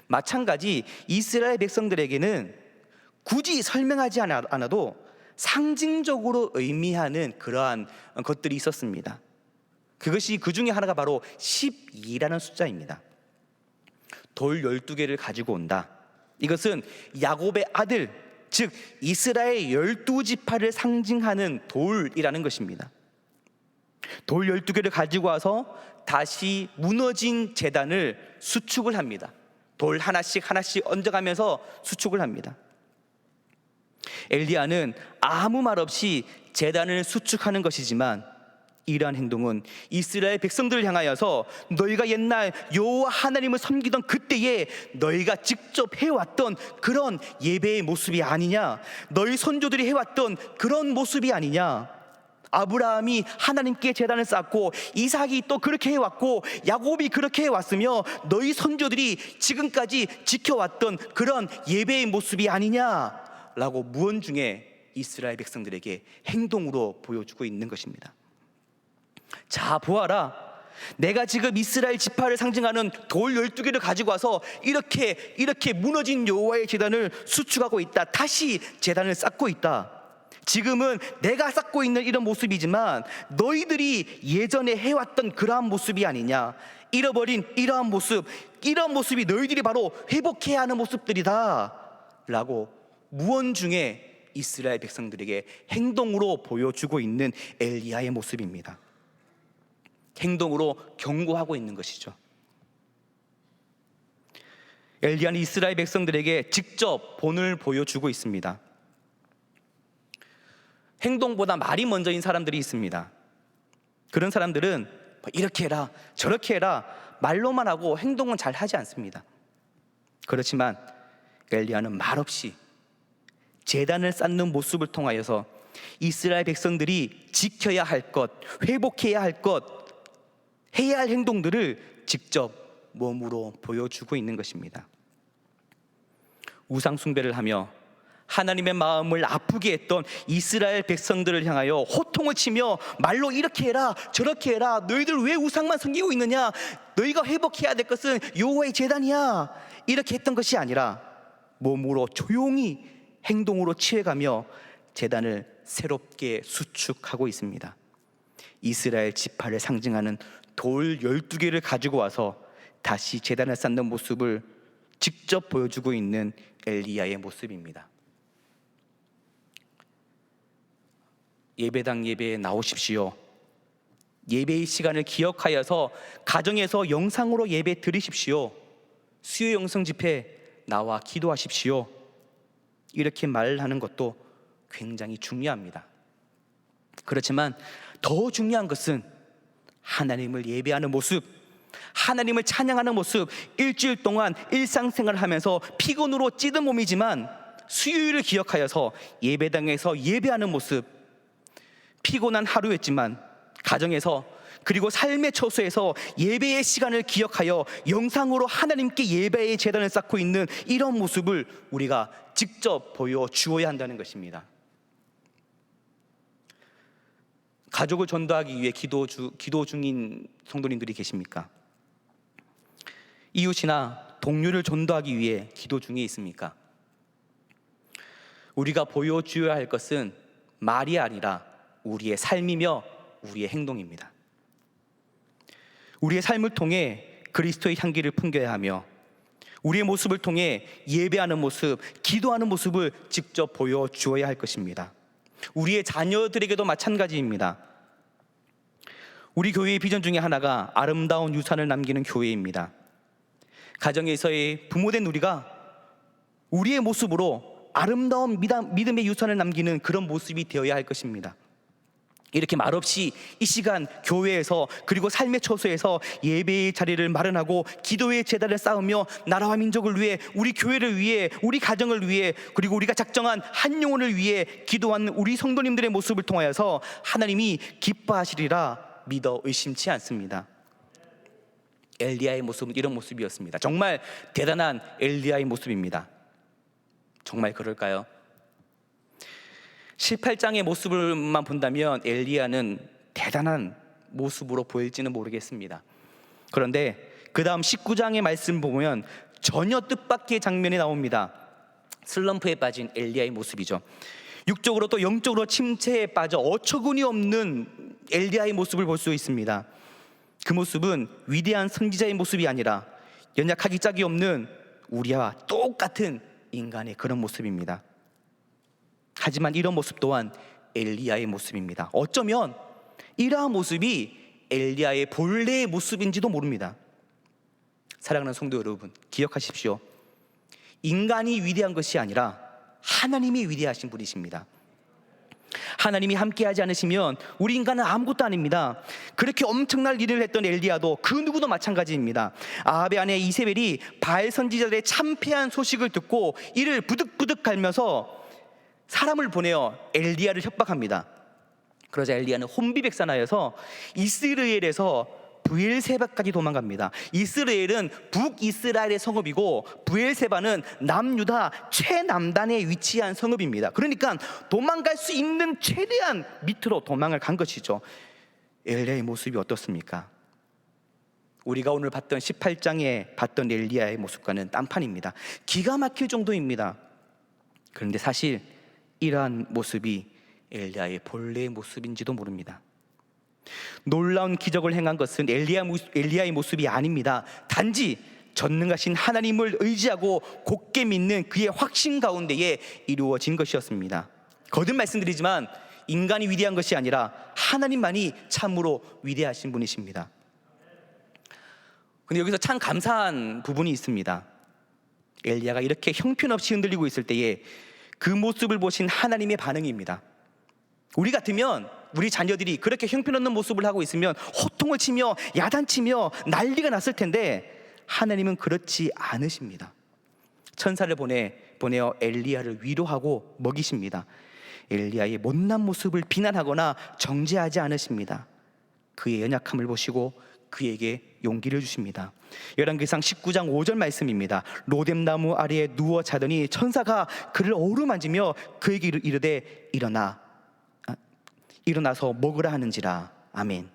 D: 마찬가지 이스라엘 백성들에게는 굳이 설명하지 않아도 상징적으로 의미하는 그러한 것들이 있었습니다. 그것이 그 중에 하나가 바로 12라는 숫자입니다. 돌 12개를 가지고 온다. 이것은 야곱의 아들, 즉 이스라엘 12지파를 상징하는 돌이라는 것입니다. 돌 12개를 가지고 와서 다시 무너진 제단을 수축을 합니다. 돌 하나씩 얹어가면서 수축을 합니다. 엘리야는 아무 말 없이 제단을 수축하는 것이지만 이러한 행동은 이스라엘 백성들을 향하여서 너희가 옛날 여호와 하나님을 섬기던 그때에 너희가 직접 해왔던 그런 예배의 모습이 아니냐, 너희 선조들이 해왔던 그런 모습이 아니냐. 아브라함이 하나님께 제단을 쌓고 이삭이 또 그렇게 해왔고 야곱이 그렇게 해왔으며 너희 선조들이 지금까지 지켜왔던 그런 예배의 모습이 아니냐라고 무언중에 이스라엘 백성들에게 행동으로 보여주고 있는 것입니다. 자, 보아라, 내가 지금 이스라엘 지파를 상징하는 돌 12개를 가지고 와서 이렇게 무너진 여호와의 제단을 수축하고 있다. 다시 제단을 쌓고 있다. 지금은 내가 쌓고 있는 이런 모습이지만 너희들이 예전에 해왔던 그러한 모습이 아니냐. 잃어버린 이러한 모습, 이런 모습이 너희들이 바로 회복해야 하는 모습들이다 라고 무언중에 이스라엘 백성들에게 행동으로 보여주고 있는 엘리야의 모습입니다. 행동으로 경고하고 있는 것이죠. 엘리야는 이스라엘 백성들에게 직접 본을 보여주고 있습니다. 행동보다 말이 먼저인 사람들이 있습니다. 그런 사람들은 이렇게 해라 저렇게 해라 말로만 하고 행동은 잘 하지 않습니다. 그렇지만 엘리야는 말없이 제단을 쌓는 모습을 통하여서 이스라엘 백성들이 지켜야 할 것, 회복해야 할 것, 해야 할 행동들을 직접 몸으로 보여주고 있는 것입니다. 우상 숭배를 하며 하나님의 마음을 아프게 했던 이스라엘 백성들을 향하여 호통을 치며 말로 이렇게 해라 저렇게 해라, 너희들 왜 우상만 섬기고 있느냐, 너희가 회복해야 될 것은 여호와의 제단이야, 이렇게 했던 것이 아니라 몸으로 조용히 행동으로 취해가며 제단을 새롭게 수축하고 있습니다. 이스라엘 지파를 상징하는 돌 12개를 가지고 와서 다시 제단을 쌓는 모습을 직접 보여주고 있는 엘리야의 모습입니다. 예배당 예배에 나오십시오. 예배의 시간을 기억하여서 가정에서 영상으로 예배 드리십시오. 수요 영성 집회 나와 기도하십시오. 이렇게 말하는 것도 굉장히 중요합니다. 그렇지만 더 중요한 것은 하나님을 예배하는 모습, 하나님을 찬양하는 모습, 일주일 동안 일상생활을 하면서 피곤으로 찌든 몸이지만 수요일을 기억하여서 예배당에서 예배하는 모습, 피곤한 하루였지만 가정에서 그리고 삶의 처소에서 예배의 시간을 기억하여 영상으로 하나님께 예배의 제단을 쌓고 있는 이런 모습을 우리가 직접 보여주어야 한다는 것입니다. 가족을 전도하기 위해 기도 중인 성도님들이 계십니까? 이웃이나 동료를 전도하기 위해 기도 중에 있습니까? 우리가 보여주어야 할 것은 말이 아니라 우리의 삶이며 우리의 행동입니다. 우리의 삶을 통해 그리스도의 향기를 풍겨야 하며 우리의 모습을 통해 예배하는 모습, 기도하는 모습을 직접 보여주어야 할 것입니다. 우리의 자녀들에게도 마찬가지입니다. 우리 교회의 비전 중에 하나가 아름다운 유산을 남기는 교회입니다. 가정에서의 부모된 우리가 우리의 모습으로 아름다운 믿음의 유산을 남기는 그런 모습이 되어야 할 것입니다. 이렇게 말없이 이 시간 교회에서 그리고 삶의 처소에서 예배의 자리를 마련하고 기도의 제단을 쌓으며 나라와 민족을 위해, 우리 교회를 위해, 우리 가정을 위해, 그리고 우리가 작정한 한 영혼을 위해 기도하는 우리 성도님들의 모습을 통하여서 하나님이 기뻐하시리라 믿어 의심치 않습니다. 엘리야의 모습은 이런 모습이었습니다. 정말 대단한 엘리야의 모습입니다. 정말 그럴까요? 18장의 모습을만 본다면 엘리야는 대단한 모습으로 보일지는 모르겠습니다. 그런데 그 다음 19장의 말씀 보면 전혀 뜻밖의 장면이 나옵니다. 슬럼프에 빠진 엘리야의 모습이죠. 육적으로 또 영적으로 침체에 빠져 어처구니 없는 엘리야의 모습을 볼 수 있습니다. 그 모습은 위대한 선지자의 모습이 아니라 연약하기 짝이 없는 우리와 똑같은 인간의 그런 모습입니다. 하지만 이런 모습 또한 엘리야의 모습입니다. 어쩌면 이러한 모습이 엘리야의 본래의 모습인지도 모릅니다. 사랑하는 성도 여러분, 기억하십시오. 인간이 위대한 것이 아니라 하나님이 위대하신 분이십니다. 하나님이 함께하지 않으시면 우리 인간은 아무것도 아닙니다. 그렇게 엄청난 일을 했던 엘리야도 그 누구도 마찬가지입니다. 아합의 아내 이세벨이 바알 선지자들의 참패한 소식을 듣고 이를 부득부득 갈면서 사람을 보내어 엘리야를 협박합니다. 그러자 엘리야는 혼비백산하여서 이스라엘에서 브엘세바까지 도망갑니다. 이스라엘은 북이스라엘의 성읍이고 브엘세바는 남유다 최남단에 위치한 성읍입니다. 그러니까 도망갈 수 있는 최대한 밑으로 도망을 간 것이죠. 엘리야의 모습이 어떻습니까? 우리가 오늘 봤던 18장에 봤던 엘리야의 모습과는 딴판입니다. 기가 막힐 정도입니다. 그런데 사실 이러한 모습이 엘리야의 본래의 모습인지도 모릅니다. 놀라운 기적을 행한 것은 엘리야의 모습이 아닙니다. 단지 전능하신 하나님을 의지하고 굳게 믿는 그의 확신 가운데에 이루어진 것이었습니다. 거듭 말씀드리지만 인간이 위대한 것이 아니라 하나님만이 참으로 위대하신 분이십니다. 근데 여기서 참 감사한 부분이 있습니다. 엘리야가 이렇게 형편없이 흔들리고 있을 때에 그 모습을 보신 하나님의 반응입니다. 우리 같으면 우리 자녀들이 그렇게 형편없는 모습을 하고 있으면 호통을 치며 야단치며 난리가 났을 텐데 하나님은 그렇지 않으십니다. 천사를 보내어 엘리야를 위로하고 먹이십니다. 엘리야의 못난 모습을 비난하거나 정죄하지 않으십니다. 그의 연약함을 보시고 그에게 용기를 주십니다. 열왕기상 19장 5절 말씀입니다. 로뎀나무 아래에 누워 자더니 천사가 그를 어루만지며 그에게 이르되 일어나서 먹으라 하는지라. 아멘.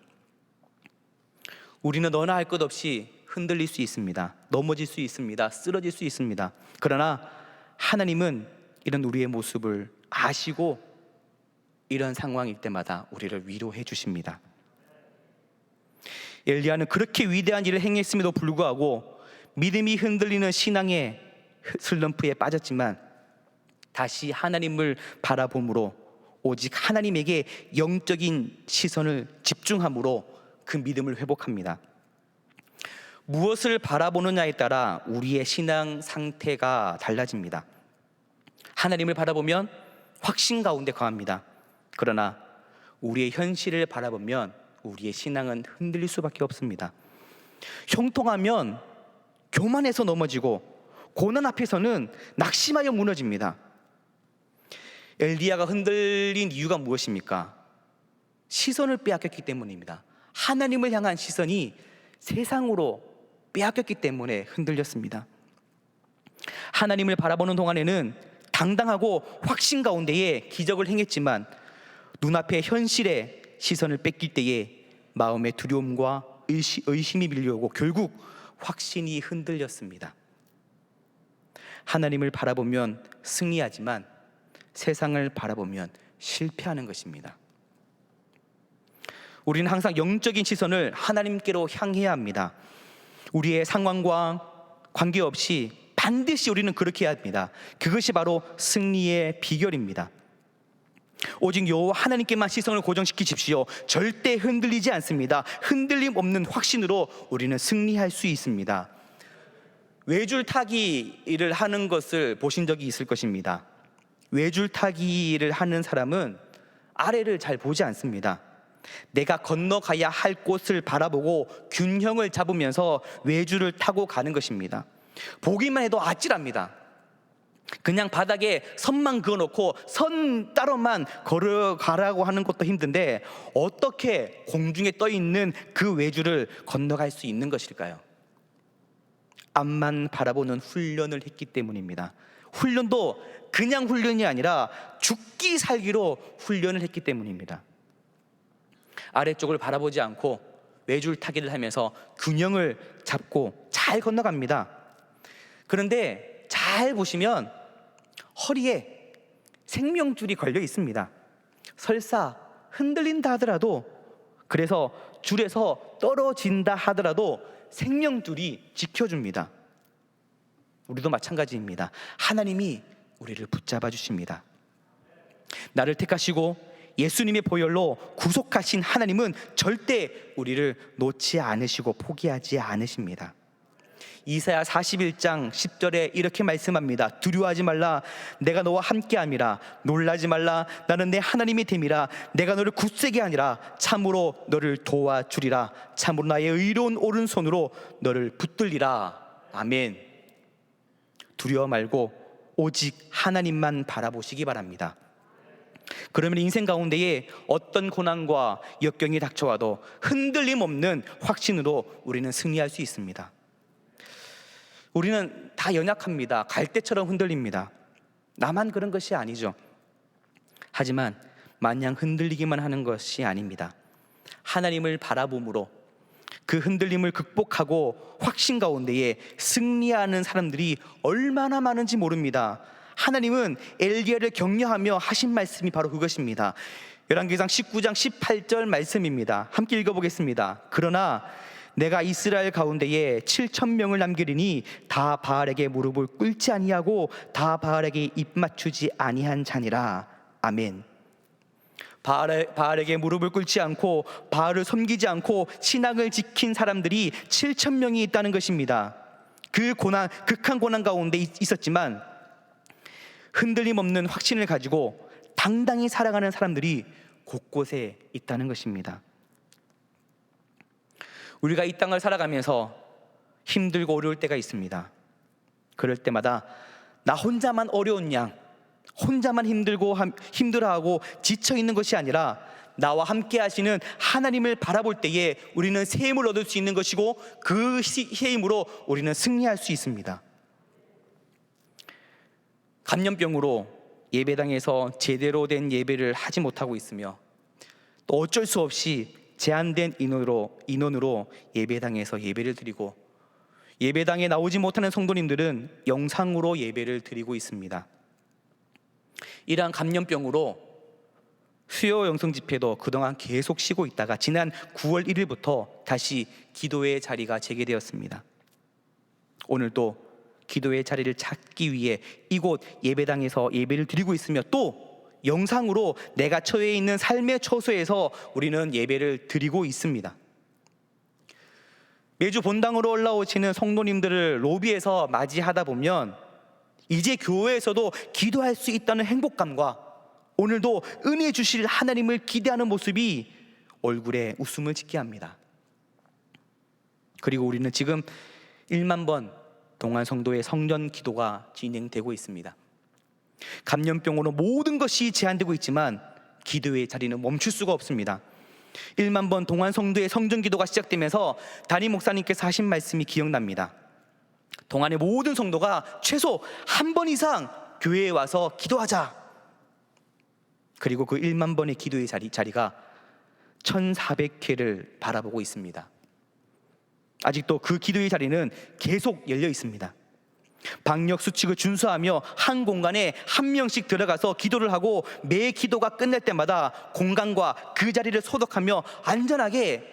D: 우리는 너나 할 것 없이 흔들릴 수 있습니다. 넘어질 수 있습니다. 쓰러질 수 있습니다. 그러나 하나님은 이런 우리의 모습을 아시고 이런 상황일 때마다 우리를 위로해 주십니다. 엘리야는 그렇게 위대한 일을 행했음에도 불구하고 믿음이 흔들리는 신앙의 슬럼프에 빠졌지만 다시 하나님을 바라봄으로 오직 하나님에게 영적인 시선을 집중함으로 그 믿음을 회복합니다. 무엇을 바라보느냐에 따라 우리의 신앙 상태가 달라집니다. 하나님을 바라보면 확신 가운데 거합니다. 그러나 우리의 현실을 바라보면 우리의 신앙은 흔들릴 수밖에 없습니다. 형통하면 교만해서 넘어지고 고난 앞에서는 낙심하여 무너집니다. 엘리야가 흔들린 이유가 무엇입니까? 시선을 빼앗겼기 때문입니다. 하나님을 향한 시선이 세상으로 빼앗겼기 때문에 흔들렸습니다. 하나님을 바라보는 동안에는 당당하고 확신 가운데에 기적을 행했지만 눈앞의 현실에 시선을 뺏길 때에 마음의 두려움과 의심이 밀려오고 결국 확신이 흔들렸습니다. 하나님을 바라보면 승리하지만 세상을 바라보면 실패하는 것입니다. 우리는 항상 영적인 시선을 하나님께로 향해야 합니다. 우리의 상황과 관계없이 반드시 우리는 그렇게 해야 합니다. 그것이 바로 승리의 비결입니다. 오직 여호와 하나님께만 시선을 고정시키십시오. 절대 흔들리지 않습니다. 흔들림 없는 확신으로 우리는 승리할 수 있습니다. 외줄타기를 하는 것을 보신 적이 있을 것입니다. 외줄타기를 하는 사람은 아래를 잘 보지 않습니다. 내가 건너가야 할 곳을 바라보고 균형을 잡으면서 외주를 타고 가는 것입니다. 보기만 해도 아찔합니다. 그냥 바닥에 선만 그어놓고 선 따로만 걸어가라고 하는 것도 힘든데 어떻게 공중에 떠있는 그 외주를 건너갈 수 있는 것일까요? 앞만 바라보는 훈련을 했기 때문입니다. 훈련도 그냥 훈련이 아니라 죽기 살기로 훈련을 했기 때문입니다. 아래쪽을 바라보지 않고 외줄타기를 하면서 균형을 잡고 잘 건너갑니다. 그런데 잘 보시면 허리에 생명줄이 걸려 있습니다. 설사 흔들린다 하더라도, 그래서 줄에서 떨어진다 하더라도 생명줄이 지켜줍니다. 우리도 마찬가지입니다. 하나님이 우리를 붙잡아 주십니다. 나를 택하시고 예수님의 보혈로 구속하신 하나님은 절대 우리를 놓지 않으시고 포기하지 않으십니다. 이사야 41장 10절에 이렇게 말씀합니다. 두려워하지 말라, 내가 너와 함께함이라. 놀라지 말라, 나는 내 하나님이 됨이라. 내가 너를 굳세게 하니라. 참으로 너를 도와주리라. 참으로 나의 의로운 오른손으로 너를 붙들리라. 아멘. 두려워 말고 오직 하나님만 바라보시기 바랍니다. 그러면 인생 가운데에 어떤 고난과 역경이 닥쳐와도 흔들림 없는 확신으로 우리는 승리할 수 있습니다. 우리는 다 연약합니다. 갈대처럼 흔들립니다. 나만 그런 것이 아니죠. 하지만 마냥 흔들리기만 하는 것이 아닙니다. 하나님을 바라봄으로 그 흔들림을 극복하고 확신 가운데에 승리하는 사람들이 얼마나 많은지 모릅니다. 하나님은 엘리야를 격려하며 하신 말씀이 바로 그것입니다. 열왕기상 19장 18절 말씀입니다. 함께 읽어보겠습니다. 그러나 내가 이스라엘 가운데에 7,000명을 남기리니 다 바알에게 무릎을 꿇지 아니하고 다 바알에게 입 맞추지 아니한 자니라. 아멘. 바알에게 무릎을 꿇지 않고 바알을 섬기지 않고 신앙을 지킨 사람들이 7,000명이 있다는 것입니다. 그 고난, 극한 고난 가운데 있었지만 흔들림 없는 확신을 가지고 당당히 살아가는 사람들이 곳곳에 있다는 것입니다. 우리가 이 땅을 살아가면서 힘들고 어려울 때가 있습니다. 그럴 때마다 나 혼자만 어려운 양, 혼자만 힘들어하고 지쳐있는 것이 아니라 나와 함께 하시는 하나님을 바라볼 때에 우리는 새 힘을 얻을 수 있는 것이고 그 새 힘으로 우리는 승리할 수 있습니다. 감염병으로 예배당에서 제대로 된 예배를 하지 못하고 있으며 또 어쩔 수 없이 제한된 인원으로 예배당에서 예배를 드리고 예배당에 나오지 못하는 성도님들은 영상으로 예배를 드리고 있습니다. 이러한 감염병으로 수요 영성 집회도 그동안 계속 쉬고 있다가 지난 9월 1일부터 다시 기도의 자리가 재개되었습니다. 오늘도 기도의 자리를 찾기 위해 이곳 예배당에서 예배를 드리고 있으며 또 영상으로 내가 처해 있는 삶의 처소에서 우리는 예배를 드리고 있습니다. 매주 본당으로 올라오시는 성도님들을 로비에서 맞이하다 보면 이제 교회에서도 기도할 수 있다는 행복감과 오늘도 은혜 주실 하나님을 기대하는 모습이 얼굴에 웃음을 짓게 합니다. 그리고 우리는 지금 1만 번 동안 성도의 성전 기도가 진행되고 있습니다. 감염병으로 모든 것이 제한되고 있지만 기도의 자리는 멈출 수가 없습니다. 1만 번 동안 성도의 성전 기도가 시작되면서 담임 목사님께서 하신 말씀이 기억납니다. 동안의 모든 성도가 최소 한 번 이상 교회에 와서 기도하자. 그리고 그 1만 번의 기도의 자리가 1,400회를 바라보고 있습니다. 아직도 그 기도의 자리는 계속 열려 있습니다. 방역 수칙을 준수하며 한 공간에 한 명씩 들어가서 기도를 하고 매 기도가 끝날 때마다 공간과 그 자리를 소독하며 안전하게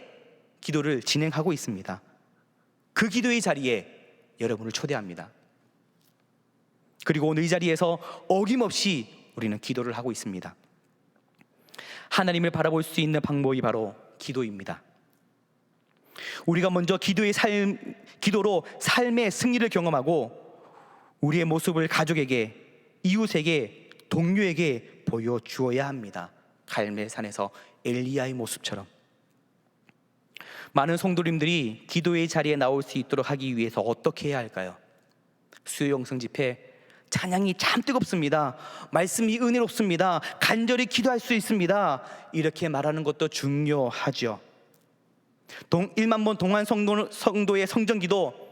D: 기도를 진행하고 있습니다. 그 기도의 자리에 여러분을 초대합니다. 그리고 오늘 이 자리에서 어김없이 우리는 기도를 하고 있습니다. 하나님을 바라볼 수 있는 방법이 바로 기도입니다. 우리가 먼저 기도로 삶의 승리를 경험하고 우리의 모습을 가족에게, 이웃에게, 동료에게 보여주어야 합니다. 갈멜산에서 엘리야의 모습처럼 많은 성도님들이 기도의 자리에 나올 수 있도록 하기 위해서 어떻게 해야 할까요? 수요 영성 집회 찬양이 참 뜨겁습니다. 말씀이 은혜롭습니다. 간절히 기도할 수 있습니다. 이렇게 말하는 것도 중요하죠. 1만 번 동안 성도의 성전기도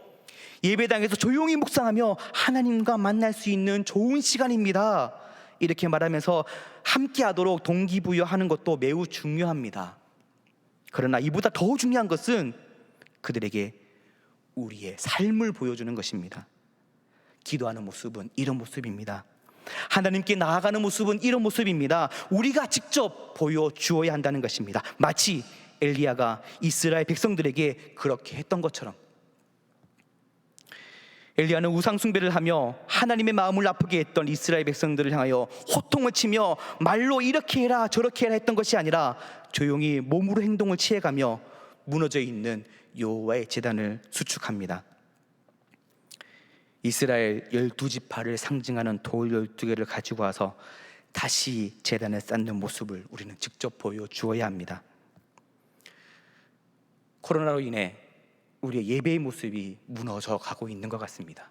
D: 예배당에서 조용히 묵상하며 하나님과 만날 수 있는 좋은 시간입니다. 이렇게 말하면서 함께하도록 동기부여하는 것도 매우 중요합니다. 그러나 이보다 더 중요한 것은 그들에게 우리의 삶을 보여주는 것입니다. 기도하는 모습은 이런 모습입니다. 하나님께 나아가는 모습은 이런 모습입니다. 우리가 직접 보여주어야 한다는 것입니다. 마치 엘리야가 이스라엘 백성들에게 그렇게 했던 것처럼. 엘리야는 우상 숭배를 하며 하나님의 마음을 아프게 했던 이스라엘 백성들을 향하여 호통을 치며 말로 이렇게 해라 저렇게 해라 했던 것이 아니라 조용히 몸으로 행동을 취해가며 무너져 있는 여호와의 제단을 수축합니다. 이스라엘 12지파를 상징하는 돌 12개를 가지고 와서 다시 제단을 쌓는 모습을 우리는 직접 보여주어야 합니다. 코로나로 인해 우리의 예배의 모습이 무너져 가고 있는 것 같습니다.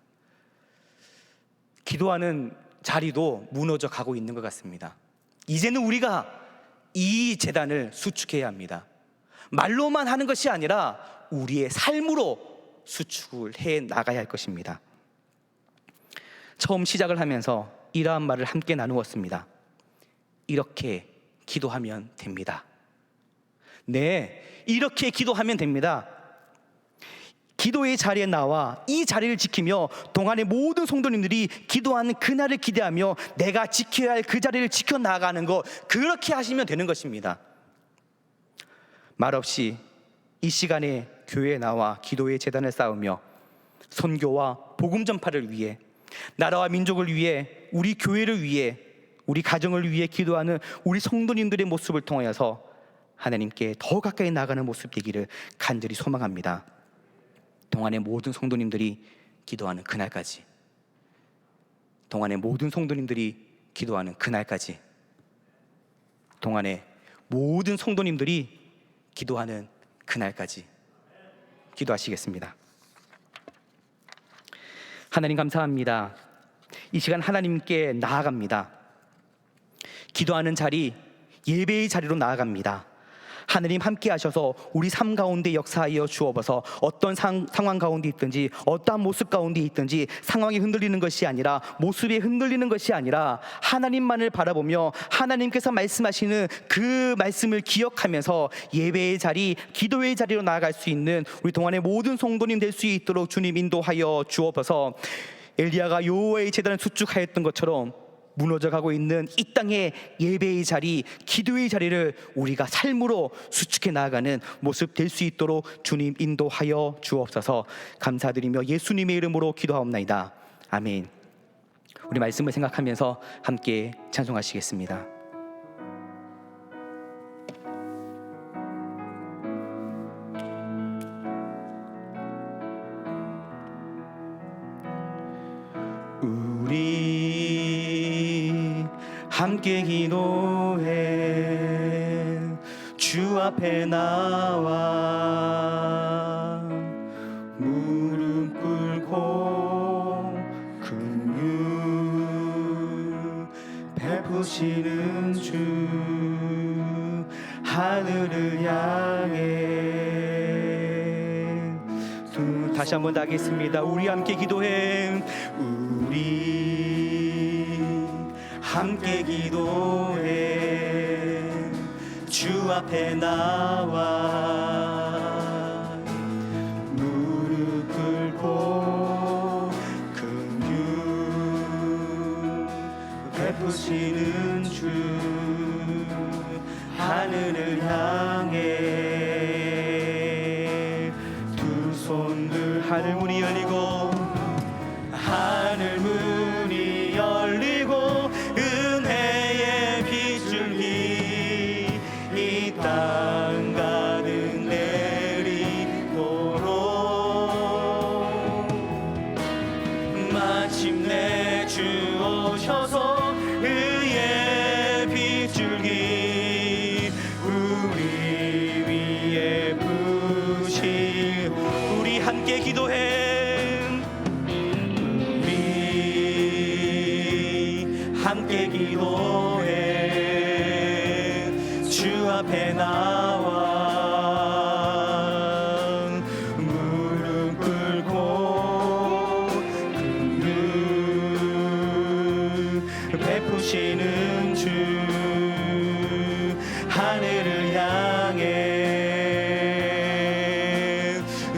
D: 기도하는 자리도 무너져 가고 있는 것 같습니다. 이제는 우리가 이 제단을 수축해야 합니다. 말로만 하는 것이 아니라 우리의 삶으로 수축을 해 나가야 할 것입니다. 처음 시작을 하면서 이러한 말을 함께 나누었습니다. 이렇게 기도하면 됩니다. 네, 이렇게 기도하면 됩니다. 기도의 자리에 나와 이 자리를 지키며 동안의 모든 성도님들이 기도하는 그날을 기대하며 내가 지켜야 할 그 자리를 지켜나가는 것, 그렇게 하시면 되는 것입니다. 말없이 이 시간에 교회에 나와 기도의 제단을 쌓으며 선교와 복음 전파를 위해, 나라와 민족을 위해, 우리 교회를 위해, 우리 가정을 위해 기도하는 우리 성도님들의 모습을 통하여서 하나님께 더 가까이 나가는 모습 되기를 간절히 소망합니다. 동안의 모든 성도님들이 기도하는 그날까지, 동안의 모든 성도님들이 기도하는 그날까지, 동안의 모든 성도님들이 기도하는 그날까지 기도하시겠습니다. 하나님 감사합니다. 이 시간 하나님께 나아갑니다. 기도하는 자리, 예배의 자리로 나아갑니다. 하나님 함께 하셔서 우리 삶 가운데 역사하여 주옵소서. 어떤 상황 가운데 있든지, 어떠한 모습 가운데 있든지 상황이 흔들리는 것이 아니라, 모습이 흔들리는 것이 아니라 하나님만을 바라보며 하나님께서 말씀하시는 그 말씀을 기억하면서 예배의 자리, 기도의 자리로 나아갈 수 있는 우리 동안의 모든 성도님 될 수 있도록 주님 인도하여 주옵소서. 엘리야가 여호와의 제단을 수축하였던 것처럼 무너져가고 있는 이 땅의 예배의 자리, 기도의 자리를 우리가 삶으로 수축해 나아가는 모습 될 수 있도록 주님 인도하여 주옵소서. 감사드리며 예수님의 이름으로 기도하옵나이다. 아멘. 우리 말씀을 생각하면서 함께 찬송하시겠습니다. 우리 함께 기도해 주 앞에 나와 무릎 꿇고 긍휼 베푸시는 주 하늘을 향해. 다시 한번 하겠습니다. 우리 함께 기도해. 우리 함께 기도해 주 앞에 나와 무릎 꿇고 긍휼 베푸시는 주 하늘을 향해. 두 손들 하늘 문이 열리고, 하늘 문이 열리고 은혜의 빗줄기 이 땅 가득 내리도록 마침내 주 오셔서 의의 빗줄기
A: 함께 기도해 주 앞에 나와 무릎 꿇고 그 베푸시는 주 하늘을 향해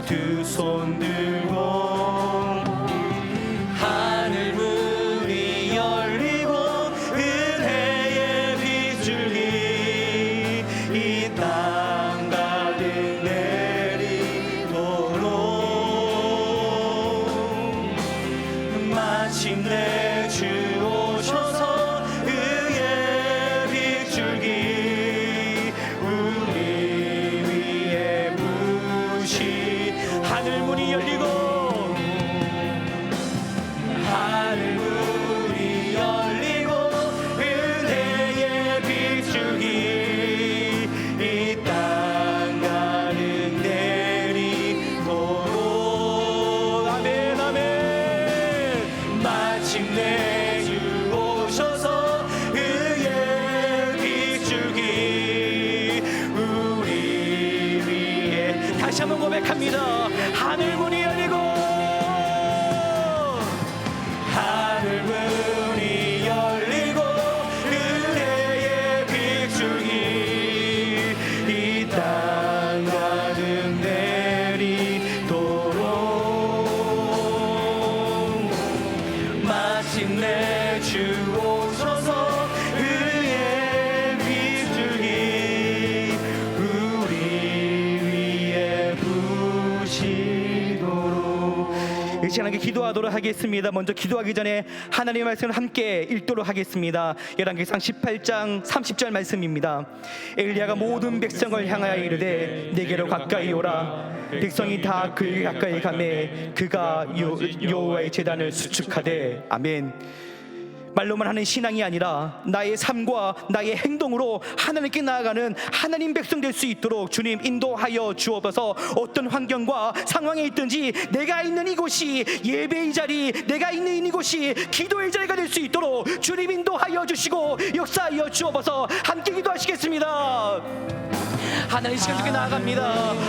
A: 두 손 들고 하늘 문이 열리고 은혜의 빗줄기 이 땅 가득 내리도록 마침내 주 오셔서 의의 빗줄기 우리 위에 부시 하늘 문이 열리고 하늘 문이 열리고 은혜의 빗줄기 이 땅 가득 내리도록 아멘 아멘 마침내 주 오셔서 의의 빗줄기 우리 위에 다시 한번 고백합니다. 하늘 문이 열리고 하늘 문이 열리고 은혜의 빗줄기 이 땅 가득 내리도록 마침내 주 오셔서 의의 빗줄기 우리 위에 부시도록
D: 이 시간에 기도하도록 하겠습니다. 먼저 기도하기 전에 하나님의 말씀을 함께 읽도록 하겠습니다. 열왕기상 18장 30절 말씀입니다. 엘리야가 모든 백성을 향하여 이르되 내게로 가까이 오라. 백성이 다 그에게 가까이 가매 그가 여호와의 제단을 수축하되 아멘. 말로만 하는 신앙이 아니라 나의 삶과 나의 행동으로 하나님께 나아가는 하나님 백성 될 수 있도록 주님 인도하여 주옵소서. 어떤 환경과 상황에 있든지 내가 있는 이곳이 예배의 자리, 내가 있는 이곳이 기도의 자리가 될 수 있도록 주님 인도하여 주시고 역사하여 주옵소서. 함께 기도하시겠습니다. 하나님 시간 주께 나아갑니다.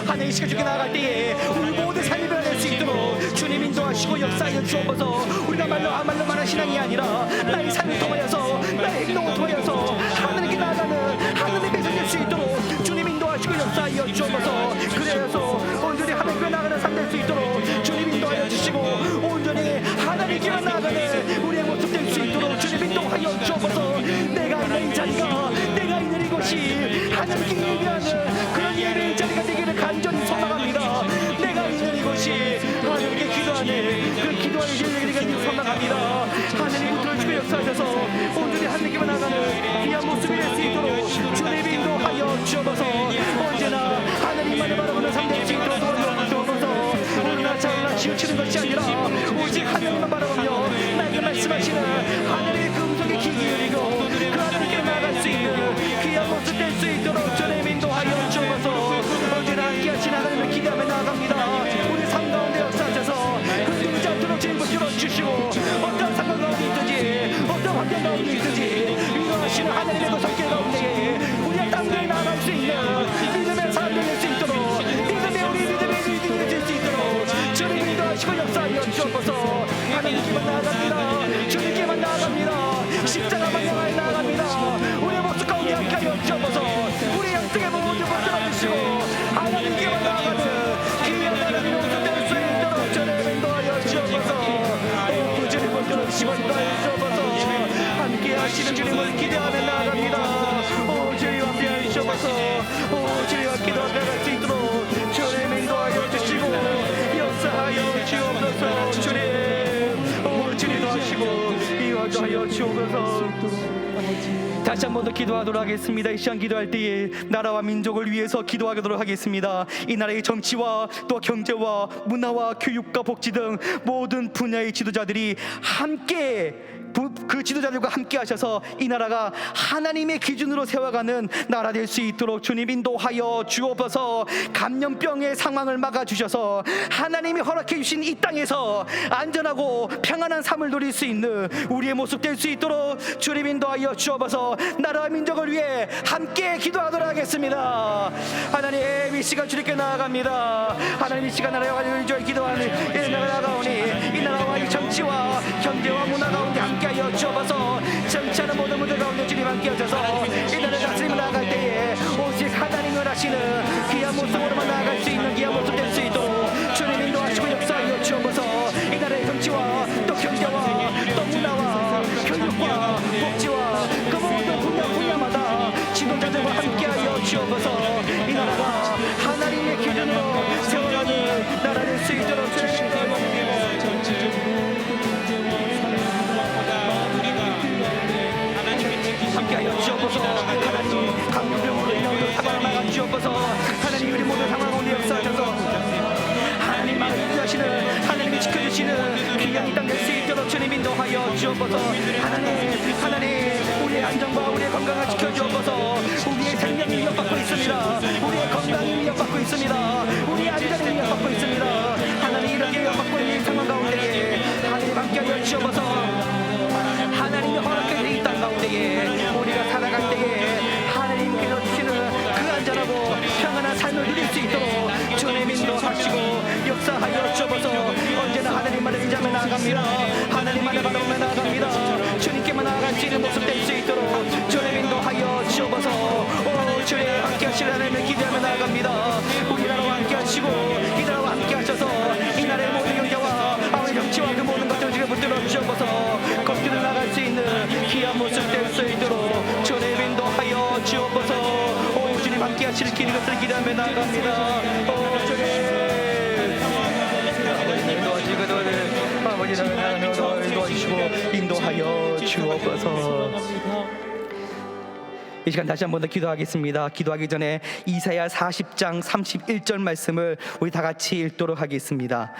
D: 하나님 시간 주께 나아갈 때에 우리 모든 삶이 변할 수 있도록 주님 인도하시고 역사하여 주옵소서. 우리가 말로만 하는 신앙이 아니라 나의 삶을 통하여서 나의 행동을 통하여서 하나님께 나아가는 하나님의 백성 될 수 있도록 주님 인도하시고 역사하여 주옵소서. 그래서 온전히 하나님께 나아가는 삶 될 수 있도록 주님 인도하여 주시고 온전히 하나님께만 나아가는 우리의 모습 될 수 있도록 주님 인도하여 주옵소서. 내가 있는 이 자리가 내가 있는 이곳이 하나님께 예배하는 그런 예배의 자리가 되기를 간절히 소망합니다. 내가 있는 이곳이 하나님께 기도하는 그런 기도하는 예배가 되기를 소망합니다. 하나님 들어주고 역사하셔서 온전히 하나님께만 나아가는 귀한 모습이 될 수 있도록 주님 인도하여 주옵소서. 언제나 하나님만을 바라보는 삶 될 수 있도록 도와주옵소서. 우리가 잘나 치우치는 것이 아니라 오직 하나님만 바라보며 나에게 말씀하시는 하나님의 금속에 귀 기울이고 그 하나님께 나아갈 수 있는 귀한 모습 될 수 있도록 주님 인도하여 주옵소서. 언제나 함께하신 하나님을 기대하며 나아갑니다. 우리 삶 가운데 역사하셔서 흔들리지 않도록 주님 붙들어주시고 어떤 상황 가운데 있든지 어떤 환경 가운데 있든지 인도하시는 하나님의 그 성격 가운데 우리가 땅에 나아갈 수 있는 믿음의 삶을 낼 수 있도록 믿음의 우리 믿음의 리딩이 될 수 있도록 주님 인도하시고 역사하여 주옵소서. 하나님께만 나아갑니다. 주님께만 나아갑니다. 십자가만 향하여 나아갑니다. 우리의 모습 가운데 함께하여 주옵소서. 우리 양쪽에 모든 붙들어주시고 하나님께만 나아가는 귀한 하나님의 모습 될 수 있도록 주님 인도하여 주옵소서. 주님 붙들어주시고 인도하여 주옵소서. 함께하시는 주님을 기대하며 나아갑니다. 주님 함께하여 주옵소서. 주님과 기도하며 나아갈 수 있도록 주님 인도하여 주시고 역사하여 주옵소서. 주님 주님도 하시고 이와하여 주옵소서. 다시 한 번 더 기도하도록 하겠습니다. 이 시간 기도할 때에 나라와 민족을 위해서 기도하도록 하겠습니다. 이 나라의 정치와 또 경제와 문화와 교육과 복지 등 모든 분야의 지도자들이 함께 그 지도자들과 함께 하셔서 이 나라가 하나님의 기준으로 세워가는 나라 될 수 있도록 주님 인도하여 주옵소서. 감염병의 상황을 막아주셔서 하나님이 허락해 주신 이 땅에서 안전하고 평안한 삶을 누릴 수 있는 우리의 모습 될 수 있도록 주님 인도하여 주옵소서. 나라와 민족을 위해 함께 기도하도록 하겠습니다. 하나님, 이 시간 주님께 나아갑니다. 하나님, 이 시간 나라와 가지고 기도하는 이 나라 나가오니 이 나라와 이 정치와 경제와 문화 가운데 함께하여 주옵소서. 정치하는 모든 분들 가운데 주님 함께 하셔서 이 나라를 다스리며 나아갈 때에 오직 하나님을 하시는 귀한 모습으로만 나아갈 수 있는 귀한 모습 될 수 있도록 주님 인도하시고 역사하여 주옵소서. 이 나라의 정치와 또 경제와 또 문화와 교육과 복지와 그 모든 분야마다 지도자들과 함께하여 주옵소서. 이 나라가 하나님의 기준으로 세워가는 나라 될 수 있도록 주님 함께하여 주옵소서. 하나님, 감염병으로 인하여 사망을 막아주옵소서. 하나님, 우리 모든 상황 가운데 역사하셔서 하나님 막아주시는 하나님이 지켜주시는 귀한 이 땅 될 수 있도록 주님 인도하여 주옵소서. 하나님, 우리의 안전과 우리의 건강을 지켜주옵소서. 우리의 생명이 위협받고 있습니다. 우리의 건강이 위협받고 있습니다. 우리의 안전이 위협받고 있습니다. 하나님, 이렇게 위협받고 있는 상황 가운데에 하나님 함께하여 주옵소서. 하나님이 허락해 이 땅 가운데에 우리가 살아갈 때에 하나님께서 주시는 그 안전하고 평안한 삶을 누릴 수 있도록 주님 인도하시고 역사하여 주옵소서. 언제나 하나님만을 의지하며 나아갑니다. 하나님만을 바라보며 나아갑니다. 주님께만 나아갈 수 있는 모습 될 수 있도록 주님 인도하여 주옵소서. 오 주님 함께 하시는 하나님을 기대하며 나아갑니다. 우리나라와 함께 하시고 이 나라와 함께 하셔서 이 나라의 모든 경제와 아버지 정치와 그 모든 것들을 지금 붙들어 주옵소서. 거기로 나갈 수 있는 귀한 모습 될 수 있도록 주님 인도하여 주옵소서. 오 주님 함께 하시는 길 이것을 기대하며 나아갑니다. 오 주님 아버지 나를 도와주시고 인도하여 주옵소서. 이 시간 다시 한 번 더 기도하겠습니다. 기도하기 전에 이사야 40장 31절 말씀을 우리 다 같이 읽도록 하겠습니다.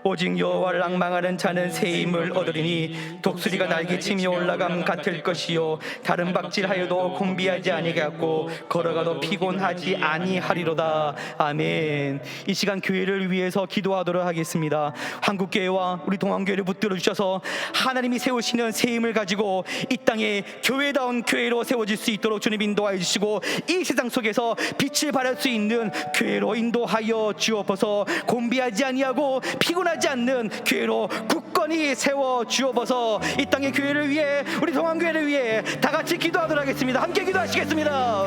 D: 오직 여호와를 앙망하는 자는 새 힘을 얻으리니 독수리가 날개치며 올라감 같을 것이요 다른 박질하여도 곤비하지 아니하고 걸어가도 피곤하지 아니하리로다. 아멘. 이 시간 교회를 위해서 기도하도록 하겠습니다. 한국교회와 우리 동안교회를 붙들어 주셔서 하나님이 세우시는 새 힘을 가지고 이 땅에 교회다운 교회로 세워질 수 있도록 주님 인도하여 주시고 이 세상 속에서 빛을 발할 수 있는 교회로 인도하여 주옵소서. 곤비하지 아니하고 피곤하지 않는 교회로 굳건히 세워 주옵소서. 이 땅의 교회를 위해 우리 동안교회를 위해 다 같이 기도하도록 하겠습니다. 함께 기도하시겠습니다.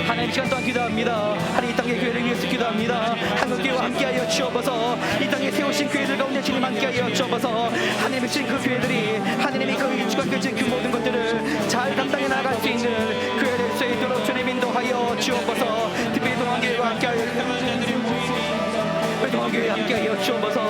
D: 하나님, 시간 동안 기도합니다. 하나님, 이 땅의 교회를 위해서 기도합니다. 한국교회와 함께하여 주옵소서. 이 땅에 세우신 교회들 가운데 주님 함께하여 주옵소서. 하나님의 주신 그 교회들이 하나님이 그 일주간 그 모든 것들을 잘 감당해 나갈 수 있는 교회 될 수 있도록 주님 인도하여 주옵소서. 특별히 동안교회와 함께하여 함께하여 주옵소서.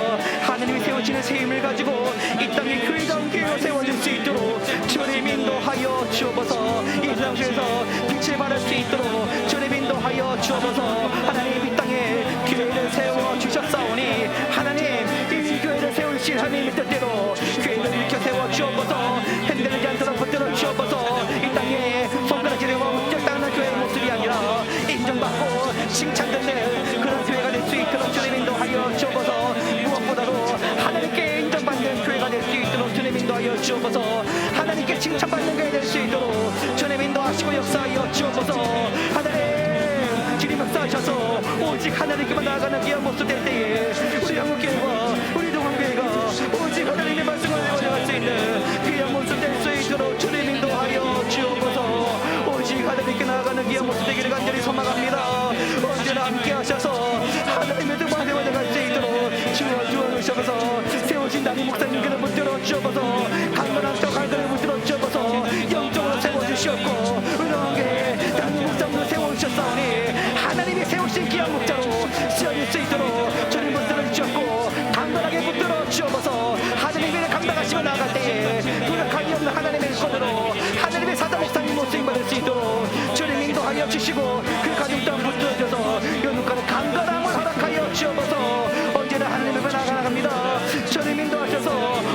D: 하나님이 세우시는 새 힘을 가지고 이 땅에 교회다운 교회로 세워질 수 있도록 주님 인도하여 주옵소서. 이 세상에서 빛을 발할 수 있도록 주님 인도하여 주옵소서. 하나님, 이 땅에 교회를 세워 주셨사오니 하나님, 이 교회를 세우신 하나님의 뜻대로 교회를 일으켜 세워 주옵소서. 흔들리지 않도록 붙들어 주옵소서. 이 땅에 손가락질과 목적당하는 교회의 모습이 아니라 인정받고 칭찬받는 그런 교회가 될 수 있도록 주님 인도하여 주옵소서. 무엇보다도 하나님께 인정받는 교회가 될 수 있도록 주님 인도하여 주옵소서. 하나님께 칭찬받는 교회 될 수 있도록 주님 인도하시고 역사하여 주옵소서. 하나님, 주님 역사하셔서 오직 하나님께만 나아가는 귀한 모습 될 때에 우리 한국교회와 우리 동안교회가 오직 하나님의 말씀을 내어나갈 수 있는 귀한 모습 될 수 있도록 주님 인도하여 주옵소서. 오직 하나님께 나아가는 귀한 모습 되기를 간절히 소망합니다. 언제나 함께 하셔서 하나님의 등만 세워나갈 수 있도록 주셔서 세우신 남이 목사님께는 붙들어 주옵소서. 강건한 또 강건을 붙들어 주옵소서. 영적으로 세워주시옵고 은왕에 남이 목사님을 세워주셨사오니 하나님이 세우신 귀한 목자로 쓰여질 수 있도록 주님 붙들어 주셨고 강건하게 붙들어 주옵소서. 하나님의 감당하시며 나아갈 때에 부족함이 없는 하나님의 일꾼으로 하나님의 사자 목사님 모습 받을 수 있도록 주님 인도하여 주시고 그 가족 또한 붙들어 주셔서 연육하는 강건함을 허락하여 주옵소서. 언제나 하나님을 나아갑니다. 주님 인도하셔서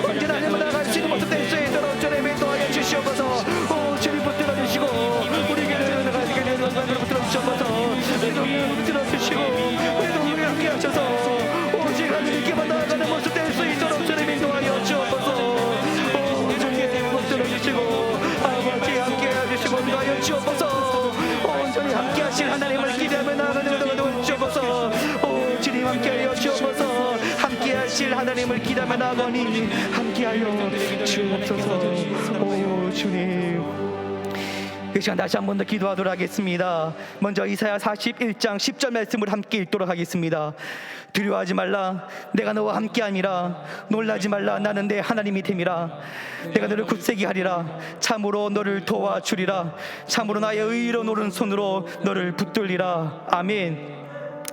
D: 언제나 하나님을 나아갈 수 있는 모습 될 수 있도록 하셔서 오직 하나님께만 나아가는 모습 될 수 있도록 주님 인도하여 주옵소서. 주님 붙들어 주시고 아버지 함께 해주시고 인도하여 주옵소서. 온전히 함께 하실 하나님을 기대하며 나아가는 것도 주옵소서. 주님 함께하여 주옵소서. 함께하실 하나님을 기대하며 나아가니 함께하여 주옵소서. 오 주님, 이 시간 다시 한 번 더 기도하도록 하겠습니다. 먼저 이사야 41장 10절 말씀을 함께 읽도록 하겠습니다. 두려워하지 말라, 내가 너와 함께하니라. 놀라지 말라, 나는 내 하나님이 됨이라. 내가 너를 굳세게 하리라. 참으로 너를 도와주리라. 참으로 나의 의로운 오른손으로 너를 붙들리라. 아멘.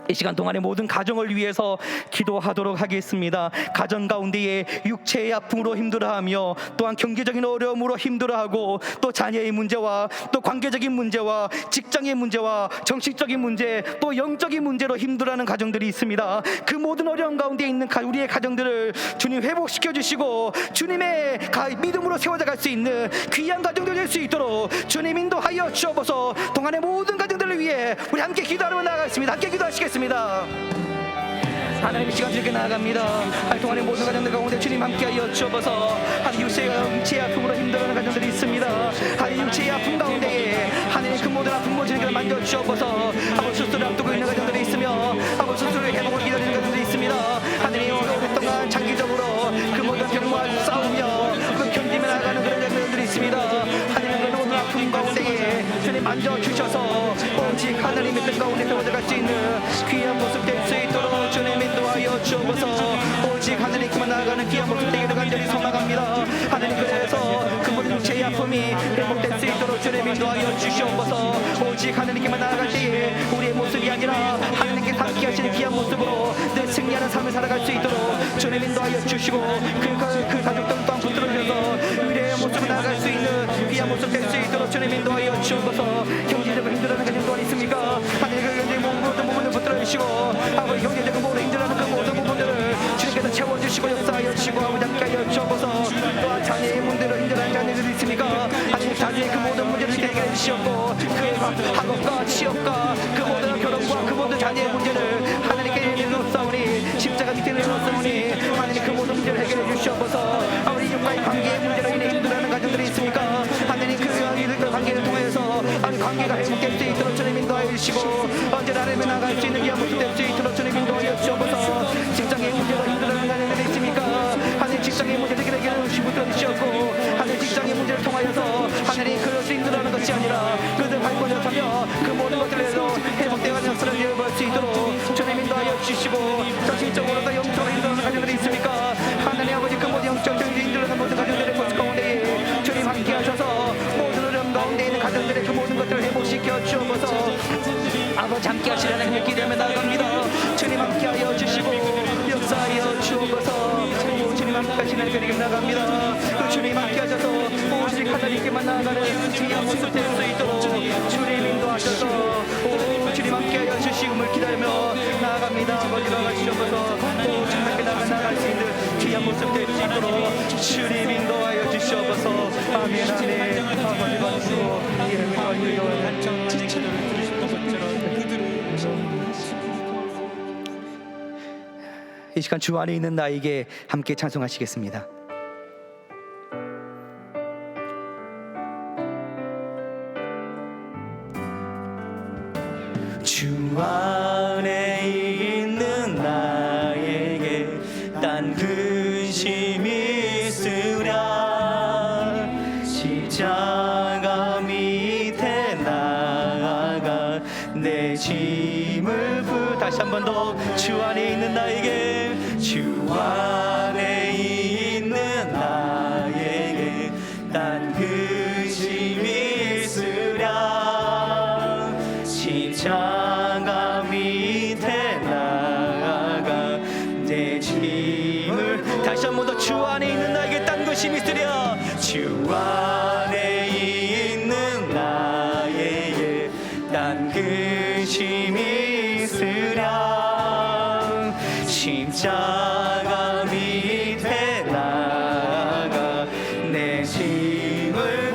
D: 이 시간 동안에 모든 가정을 위해서 기도하도록 하겠습니다. 가정 가운데에 육체의 아픔으로 힘들어하며 또한 경제적인 어려움으로 힘들어하고 또 자녀의 문제와 또 관계적인 문제와 직장의 문제와 정신적인 문제 또 영적인 문제로 힘들어하는 가정들이 있습니다. 그 모든 어려움 가운데 있는 우리의 가정들을 주님 회복시켜 주시고 주님의 믿음으로 세워져 갈 수 있는 귀한 가정들 될 수 있도록 주님 인도하여 주옵소서. 동안의 모든 가정들을 위해 우리 함께 기도하며 나아가겠습니다. 함께 기도하시겠습니다. 하나님, 이 시간 주께 나아갑니다. 동안의 모든 가정들 가운데 주님 함께하여 주옵소서. 육체의 아픔으로 힘들어하는 가정들이 있습니다. 육체의 아픔 가운데 하나님 그 모든 아픔 모질을 만져 주옵소서. 수술을 앞두고 있는 가정들이 있으며 수술을 회복을 기다리는 가정들이 있습니다. 하나님, 오랫동안 장기적으로 그 모든 병과 싸우며 그 견디며 나가는 그런 가정들이 있습니다. 하나님, 그 모든 아픔 가운데 주님 만져 주셔서 오직 하나님의 뜻 가운데 들어갈 수 있는 귀한 모습 될 수 있도록 주님 인도하여 주옵소서. 오직 하나님께만 나아가는 귀한 모습 되기를 간절히 소망합니다. 하나님, 그래서 그 모든 육체의 아픔이 회복될 수 있도록 주님 인도하여 주시옵소서. 오직 하나님께만 나아갈 때에 우리의 모습이 아니라 하나님께 함께 하시는 귀한 모습으로 늘 승리하는 삶을 살아갈 수 있도록 주님 인도하여 주시고 그 가족들 또한 붙들어 주셔서 우리의 모습을 나아갈 수 있는 귀한 모습 될 수 있도록 주님 인도하여 주옵소서. 경제적으로 힘들어하는 가정 또한 있습니까? 하나님, 그 경제 모든 부분을 붙들어 주시고 아버지 경제적인 모든 힘들어하는 그 모든 부분들을 주님께서 채워주시고 역사하여 주시고 아버지 함께하여 주옵소서. 또한 자녀의 문제로 힘들어하는 자녀들이 있습니까? 하나님, 자녀의 그 모든 문제를 해결해 주시옵고 그 학업과 취업과 그 모든 결혼과 그 모든 자녀의 문제를 하나님께 내놓사오니 십자가 밑에 내놓사오니 하나님 그 모든 문제를 해결해 주시옵소서. 우리 육과의 관계의 문제로 인해 힘들어하는 가정들이 있습니까? 하나님, 그 관계를 통해서 관계가 회복될 수 있도록 주님 인도하여 주시고 언제나 하나님을 나갈 수 있는 귀한 모습 될 수 있도록 주님 인도하여 주옵소서. 직장의 문제로 힘들어하는 가정들이 있습니까? 하나님, 직장의 문제를 해결해 주시고 주시옵고 하나님, 직장의 문제를 통하여서 하나님 그것이 힘들어하는 것이 아니라 그들 발권을 하며 그 모든 것들에서 회복되어가는 역사를 이어볼 수 있도록 주님 인도하여 주시고 정신적으로도 영적으로 힘들어하는 가정들이 있습니까? 하나님 아버지, 그 모든 영적으로 힘들어하는 모든 가정들의 모습 가운데 주님 함께 하셔서 모든 어려움 가운데 있는 가정들의 그 모든 것들을 회복시켜 주옵소서. 아버지 함께 하시는 하나님을 기대하며 나아갑니다. 주님 함께하여 주시고 역사하여 주옵소서. 주님 함께 하시는 하나님을 나아갑니다. 그 주님 함께 하셔서 오직 하나님께만 나아가는 귀한 모습 될 수 있도록 주님 인도하셔서 주님 함께하여 주시음을 기다리며 나아갑니다. 아버지가 가시옵소서. 주님 함께 나아갈 수 있는 귀한 모습 될 수 있도록 주님 인도하여 주시옵소서. 아멘. 아멘. 아버지가 주시고 이 시간 주 안에 있는 나에게 함께 찬송하시겠습니다. 주 안에 있는 나에게 딴 근심이 있으랴. 십자가 밑에 나아가 내 짐을 다시 한 번 더. 주 안에 있는 나에게, 주 안에 있는 나에게 딴 근심이 있으랴. 십자가 밑에 나아가 내 짐을 다시 한 번 더. 주 안에 있는 나에게 딴 근심이 있으랴. 주 안에 있는 나에게 딴 근심이 있으랴. 십자가 밑에 나아가 내 짐을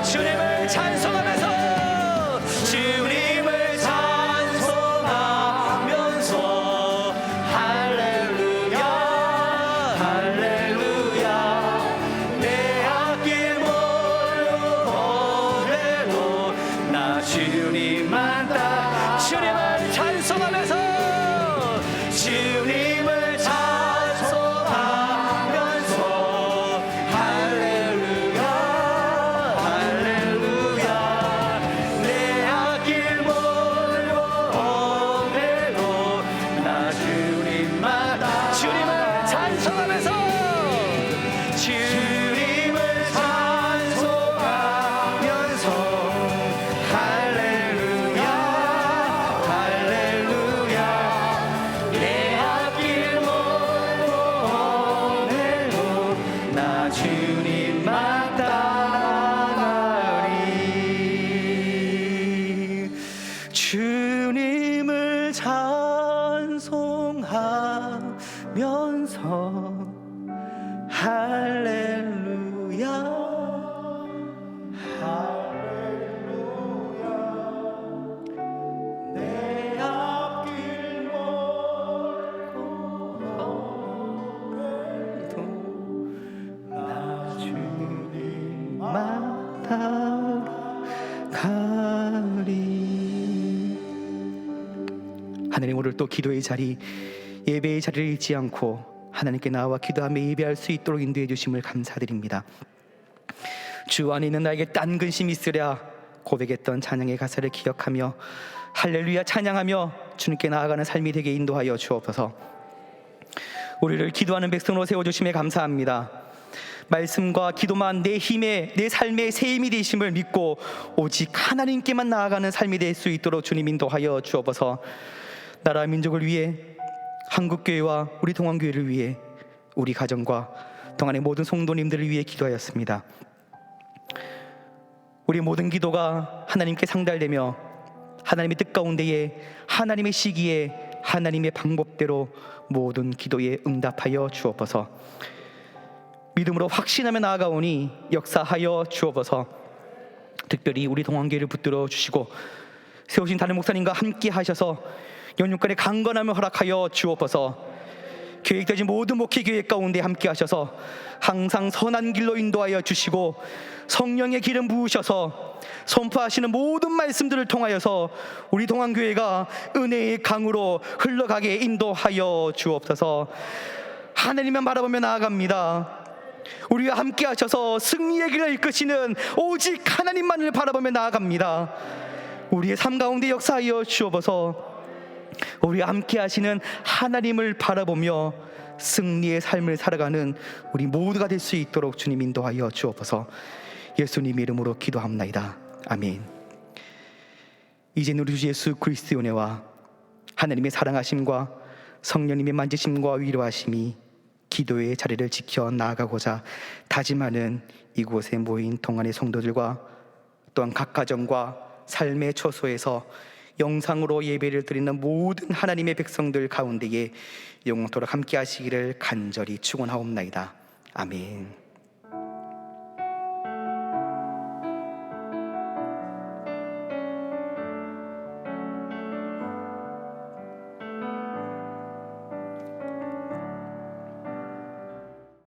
D: 주님을 찬송하면서 주님을 찬송하면서 나가리. 하나님, 오늘 또 기도의 자리, 예배의 자리를 잊지 않고 하나님께 나와 기도하며 예배할 수 있도록 인도해 주심을 감사드립니다. 주 안에 있는 나에게 딴 근심이 있으랴 고백했던 찬양의 가사를 기억하며 할렐루야 찬양하며 주님께 나아가는 삶이 되게 인도하여 주옵소서. 우리를 기도하는 백성으로 세워주심에 감사합니다. 말씀과 기도만 내 힘의, 내 삶의 새 힘이 되심을 믿고 오직 하나님께만 나아가는 삶이 될 수 있도록 주님 인도하여 주옵소서. 나라 민족을 위해, 한국교회와 우리 동안교회를 위해, 우리 가정과 동안의 모든 성도님들을 위해 기도하였습니다. 우리 모든 기도가 하나님께 상달되며 하나님의 뜻 가운데에, 하나님의 시기에, 하나님의 방법대로 모든 기도에 응답하여 주옵소서. 믿음으로 확신하며 나아가오니 역사하여 주옵소서. 특별히 우리 동안교회를 붙들어 주시고 세우신 다른 목사님과 함께 하셔서 영육간의 강건함을 허락하여 주옵소서. 계획되지 모든 목회 계획 가운데 함께 하셔서 항상 선한 길로 인도하여 주시고 성령의 기름 부으셔서 선포하시는 모든 말씀들을 통하여서 우리 동안교회가 은혜의 강으로 흘러가게 인도하여 주옵소서. 하나님만 바라보며 나아갑니다. 우리와 함께 하셔서 승리의 길을 이끄시는 오직 하나님만을 바라보며 나아갑니다. 우리의 삶 가운데 역사하여 주옵소서. 우리와 함께 하시는 하나님을 바라보며 승리의 삶을 살아가는 우리 모두가 될 수 있도록 주님 인도하여 주옵소서. 예수님 이름으로 기도합나이다. 아멘. 이제는 우리 주 예수 그리스도의 은혜와 하나님의 사랑하심과 성령님의 만지심과 위로하심이 기도의 자리를 지켜 나아가고자 다짐하는 이곳에 모인 동안의 성도들과 또한 각 가정과 삶의 처소에서 영상으로 예배를 드리는 모든 하나님의 백성들 가운데에 영원토록 함께 하시기를 간절히 축원하옵나이다. 아멘.